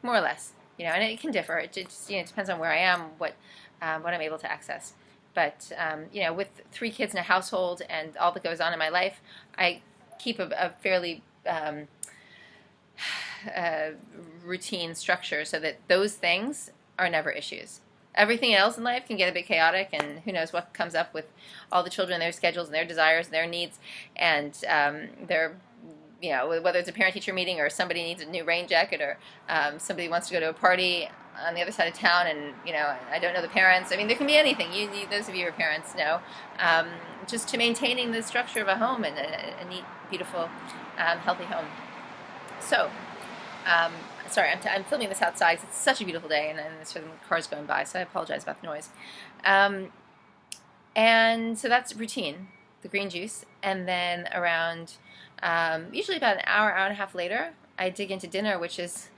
more or less. And it can differ. It just depends on where I am, what I'm able to access. But, with 3 kids in a household and all that goes on in my life, I keep a fairly routine structure so that those things are never issues. Everything else in life can get a bit chaotic, and who knows what comes up with all the children, their schedules, and their desires, and their needs, and whether it's a parent-teacher meeting or somebody needs a new rain jacket or somebody wants to go to a party on the other side of town and, I don't know the parents. I mean, there can be anything. Those of you who are parents know. Just to maintaining the structure of a home and a neat, beautiful, healthy home. So, sorry, I'm filming this outside. It's such a beautiful day, and there's certain cars going by, so I apologize about the noise. And so that's routine, the green juice. And then around, usually about an hour and a half later, I dig into dinner, which is,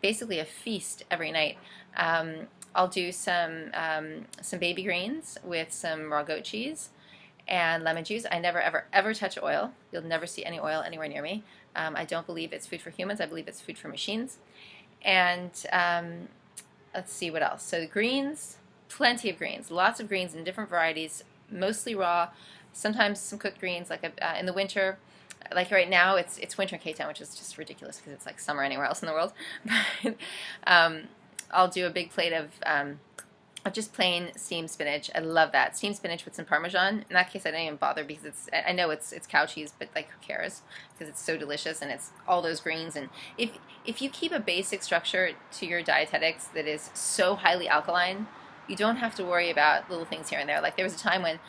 basically a feast every night. I'll do some baby greens with some raw goat cheese and lemon juice. I never, ever, ever touch oil. You'll never see any oil anywhere near me. I don't believe it's food for humans. I believe it's food for machines. And let's see what else. So the greens, plenty of greens, lots of greens in different varieties, mostly raw, sometimes some cooked greens, like in the winter. Like right now, it's winter in K-Town, which is just ridiculous because it's like summer anywhere else in the world. But I'll do a big plate of just plain steamed spinach. I love that. Steamed spinach with some Parmesan. In that case, I don't even bother because I know it's cow cheese, but like who cares? Because it's so delicious and it's all those greens. And if you keep a basic structure to your dietetics that is so highly alkaline, you don't have to worry about little things here and there. Like there was a time when,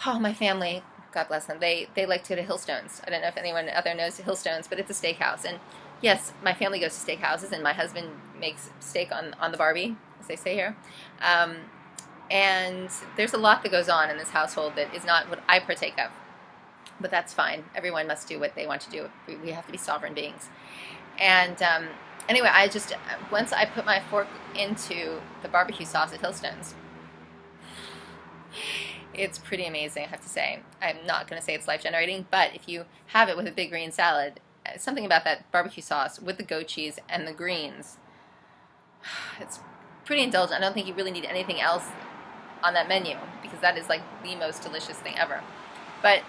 my family, God bless them, they like to go to Hillstones. I don't know if anyone out there knows Hillstones, but it's a steakhouse. And yes, my family goes to steakhouses, and my husband makes steak on the Barbie, as they say here. And there's a lot that goes on in this household that is not what I partake of. But that's fine. Everyone must do what they want to do. We have to be sovereign beings. And anyway, once I put my fork into the barbecue sauce at Hillstones, it's pretty amazing, I have to say. I'm not going to say it's life-generating, but if you have it with a big green salad, something about that barbecue sauce with the goat cheese and the greens, it's pretty indulgent. I don't think you really need anything else on that menu because that is like the most delicious thing ever. But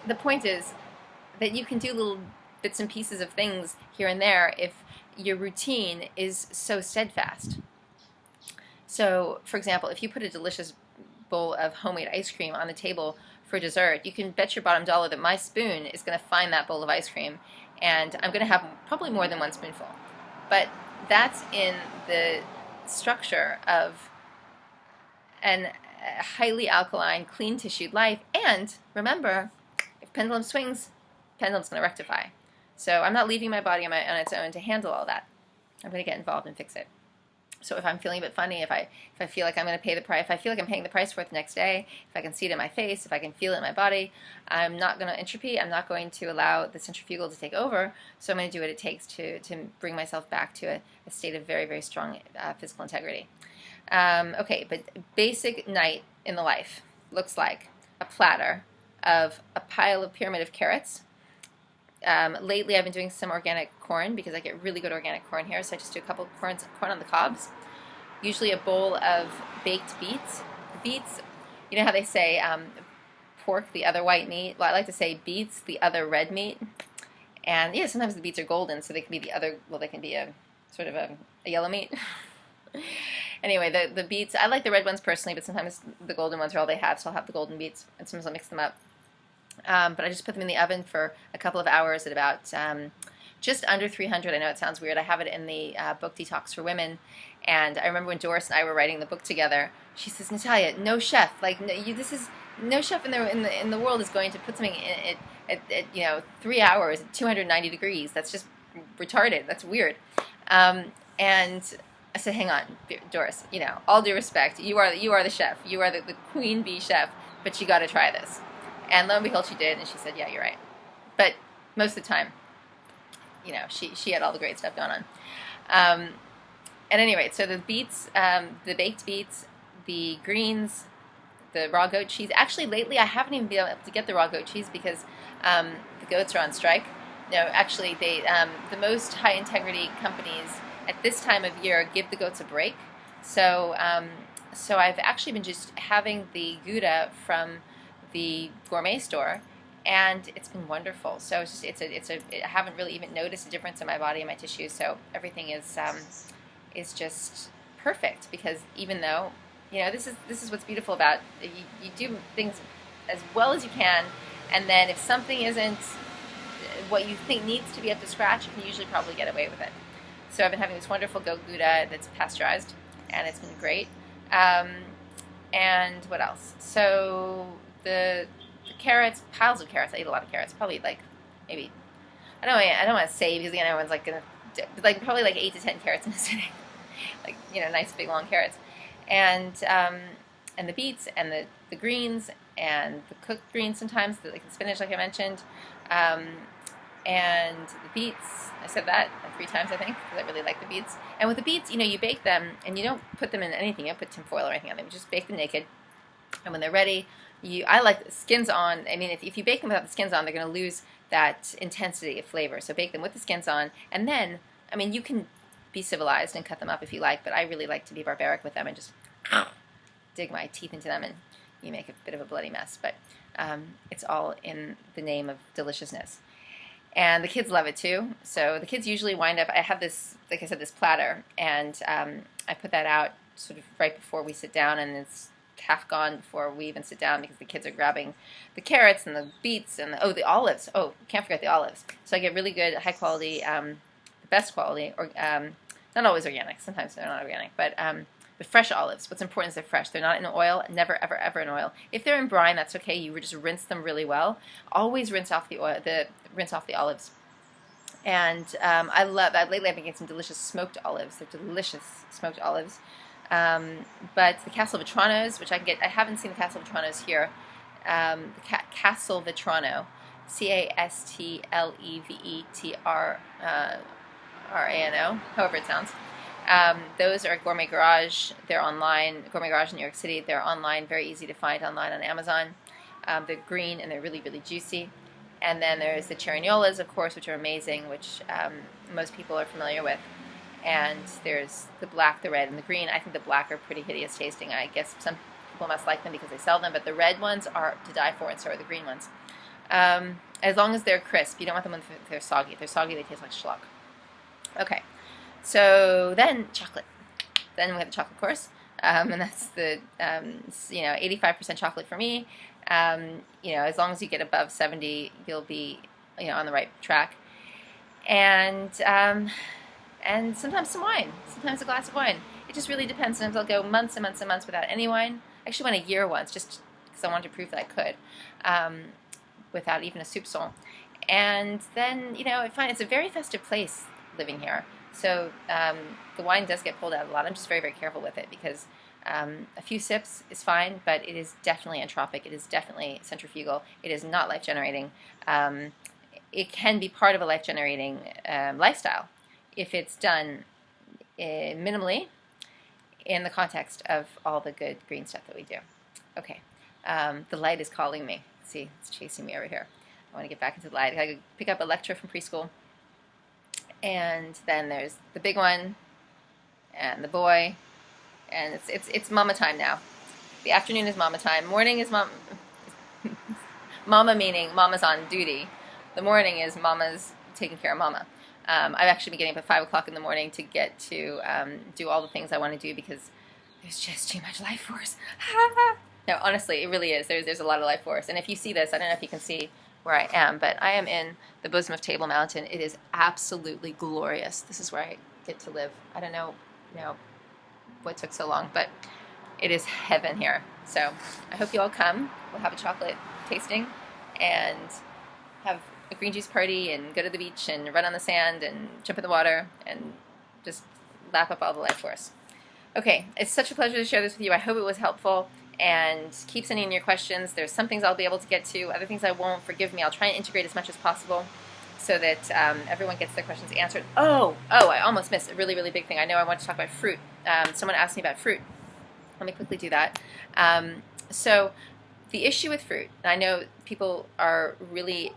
the point is that you can do little bits and pieces of things here and there if your routine is so steadfast. So, for example, if you put a delicious bowl of homemade ice cream on the table for dessert, you can bet your bottom dollar that my spoon is going to find that bowl of ice cream, and I'm going to have probably more than one spoonful. But that's in the structure of a highly alkaline, clean tissued life. And remember, if pendulum swings, pendulum's going to rectify. So I'm not leaving my body on its own to handle all that. I'm going to get involved and fix it. So if I'm feeling a bit funny, if I feel like I'm going to pay the price, if I feel like I'm paying the price for it the next day, if I can see it in my face, if I can feel it in my body, I'm not going to entropy. I'm not going to allow the centrifugal to take over. So I'm going to do what it takes to bring myself back to a state of very, very strong physical integrity. Okay, but basic night in the life looks like a platter of a pile of pyramid of carrots. Lately, I've been doing some organic corn because I get really good organic corn here, so I just do a couple of corn on the cobs. Usually a bowl of baked beets. Beets, you know how they say pork, the other white meat? Well, I like to say beets, the other red meat. And yeah, sometimes the beets are golden, so they can be the other, well, they can be a sort of a yellow meat. Anyway, the beets, I like the red ones personally, but sometimes the golden ones are all they have, so I'll have the golden beets, and sometimes I'll mix them up. But I just put them in the oven for a couple of hours at about just under 300. I know it sounds weird. I have it in the book Detox for Women. And I remember when Doris and I were writing the book together, she says, Natalia, no chef, like no chef in the world is going to put something in at 3 hours at 290 degrees. That's just retarded. That's weird. And I said, hang on, Doris, all due respect, you are the chef. You are the queen bee chef, but you got to try this. And lo and behold, she did, and she said, yeah, you're right. But most of the time, she had all the great stuff going on. At any rate, so the beets, the baked beets, the greens, the raw goat cheese. Actually, lately, I haven't even been able to get the raw goat cheese because the goats are on strike. No, actually, the most high-integrity companies at this time of year give the goats a break. So I've actually been just having the Gouda from the gourmet store, and it's been wonderful. So I haven't really even noticed a difference in my body and my tissues. So everything is just perfect, because even though this is what's beautiful about you do things as well as you can, and then if something isn't what you think needs to be up to scratch, you can usually probably get away with it. So I've been having this wonderful goat Gouda that's pasteurized, and it's been great. And what else? So the carrots, piles of carrots. I eat a lot of carrots. Probably maybe I don't want to say, because again everyone's gonna probably 8 to 10 carrots in a sitting, nice big long carrots, and the beets and the greens and the cooked greens sometimes, the spinach like I mentioned, and the beets. I said that 3 times I think, because I really like the beets. And with the beets, you bake them and you don't put them in anything. You don't put tinfoil or anything on them. You just bake them naked, and when they're ready, I like the skins on. I mean, if you bake them without the skins on, they're going to lose that intensity of flavor. So bake them with the skins on, and then, you can be civilized and cut them up if you like, but I really like to be barbaric with them and just dig my teeth into them, and you make a bit of a bloody mess. But it's all in the name of deliciousness. And the kids love it too. So the kids usually wind up, I have this, like I said, this platter, and I put that out sort of right before we sit down, and it's half gone before we even sit down, because the kids are grabbing the carrots and the beets and the olives. Oh, can't forget the olives. So I get really good, high quality, the best quality, or not always organic. Sometimes they're not organic, but fresh olives. What's important is they're fresh. They're not in oil. Never, ever, ever in oil. If they're in brine, that's okay. You just rinse them really well. Always rinse off the oil. Rinse off the olives. And lately I've been getting some delicious smoked olives. They're delicious smoked olives. But the Castelvetranos, which I can get, I haven't seen the Castelvetranos here. The Castelvetrano, Castelvetrano, however it sounds. Those are Gourmet Garage. They're online. Gourmet Garage in New York City. They're online, very easy to find online on Amazon. They're green and they're really, really juicy. And then there's the Cherignolas, of course, which are amazing, which most people are familiar with. And there's the black, the red, and the green. I think the black are pretty hideous tasting. I guess some people must like them because they sell them, but the red ones are to die for, and so are the green ones. As long as they're crisp. You don't want them when they're soggy. If they're soggy, they taste like schlock. Okay, so then chocolate. Then we have the chocolate course, and that's the 85% chocolate for me. As long as you get above 70, you'll be on the right track. And sometimes some wine, sometimes a glass of wine. It just really depends. Sometimes I'll go months and months and months without any wine. I actually went a year once, just because I wanted to prove that I could, without even a soupçon. And then, I find it's a very festive place living here. So the wine does get pulled out a lot. I'm just very, very careful with it, because a few sips is fine, but it is definitely entropic. It is definitely centrifugal. It is not life-generating. It can be part of a life-generating lifestyle if it's done minimally in the context of all the good green stuff that we do. Okay, the light is calling me. See, it's chasing me over here. I want to get back into the light. I gotta pick up Electra from preschool. And then there's the big one and the boy, and it's mama time now. The afternoon is mama time. Morning is mama meaning mama's on duty. The morning is mama's taking care of mama. I've actually been getting up at 5 o'clock in the morning to get to do all the things I want to do because there's just too much life force. No, honestly, it really is. There's a lot of life force. And if you see this, I don't know if you can see where I am, but I am in the bosom of Table Mountain. It is absolutely glorious. This is where I get to live. I don't know, what took so long, but it is heaven here. So I hope you all come. We'll have a chocolate tasting and have a green juice party and go to the beach and run on the sand and jump in the water and just lap up all the life force. Okay, it's such a pleasure to share this with you. I hope it was helpful. And keep sending in your questions. There's some things I'll be able to get to, other things I won't. Forgive me. I'll try and integrate as much as possible so that everyone gets their questions answered. Oh, I almost missed a really, really big thing. I know I want to talk about fruit. Someone asked me about fruit. Let me quickly do that. So the issue with fruit, and I know some people are really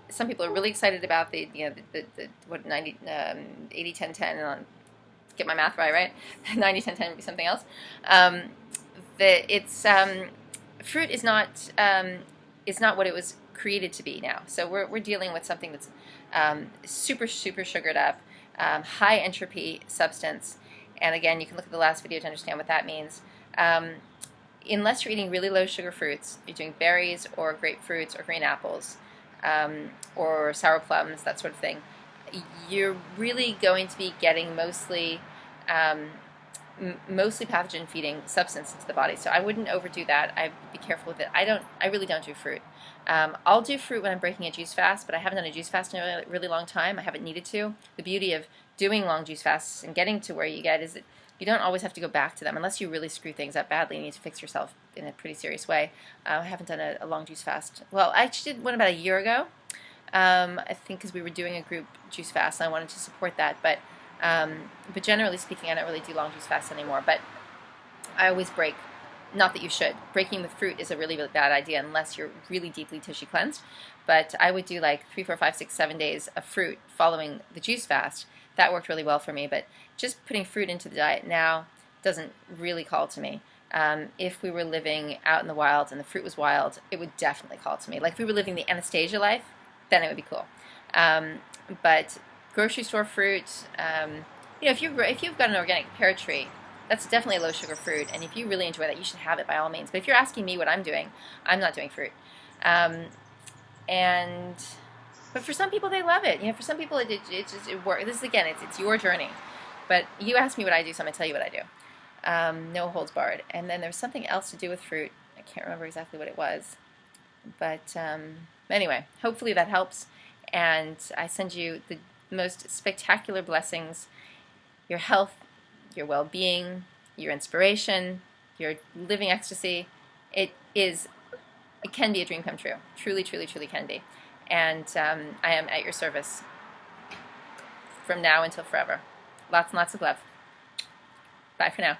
excited about the 80-10-10, and I'll get my math right? 90-10-10 would be something else. Fruit is not what it was created to be now. So we're dealing with something that's super sugared up, high entropy substance. And again, you can look at the last video to understand what that means. Unless you're eating really low sugar fruits, you're doing berries or grapefruits or green apples or sour plums, that sort of thing, you're really going to be getting mostly pathogen feeding substance into the body. So I wouldn't overdo that. I'd be careful with it. I really don't do fruit. I'll do fruit when I'm breaking a juice fast, but I haven't done a juice fast in a really long time. I haven't needed to. The beauty of doing long juice fasts and getting to where you get is that you don't always have to go back to them unless you really screw things up badly and you need to fix yourself in a pretty serious way. I haven't done a long juice fast. Well, I actually did one about a year ago. I think because we were doing a group juice fast and I wanted to support that, but generally speaking, I don't really do long juice fasts anymore. But I always break. Not that you should. Breaking with fruit is a really, really bad idea unless you're really deeply tissue cleansed. But I would do like 3, 4, 5, 6, 7 days of fruit following the juice fast. That worked really well for me. But just putting fruit into the diet now doesn't really call to me. If we were living out in the wild and the fruit was wild, it would definitely call to me. Like if we were living the Anastasia life, then it would be cool. But grocery store fruit, if you've got an organic pear tree, that's definitely a low sugar fruit, and if you really enjoy that, you should have it by all means. But if you're asking me what I'm doing, I'm not doing fruit. But for some people, they love it. For some people, it works. This is again, it's your journey. But you ask me what I do, so I'm gonna tell you what I do. No holds barred. And then there's something else to do with fruit. I can't remember exactly what it was. But anyway, hopefully that helps. And I send you the most spectacular blessings, your health, your well-being, your inspiration, your living ecstasy. It can be a dream come true. Truly, truly, truly can be. And I am at your service from now until forever. Lots and lots of love. Bye for now.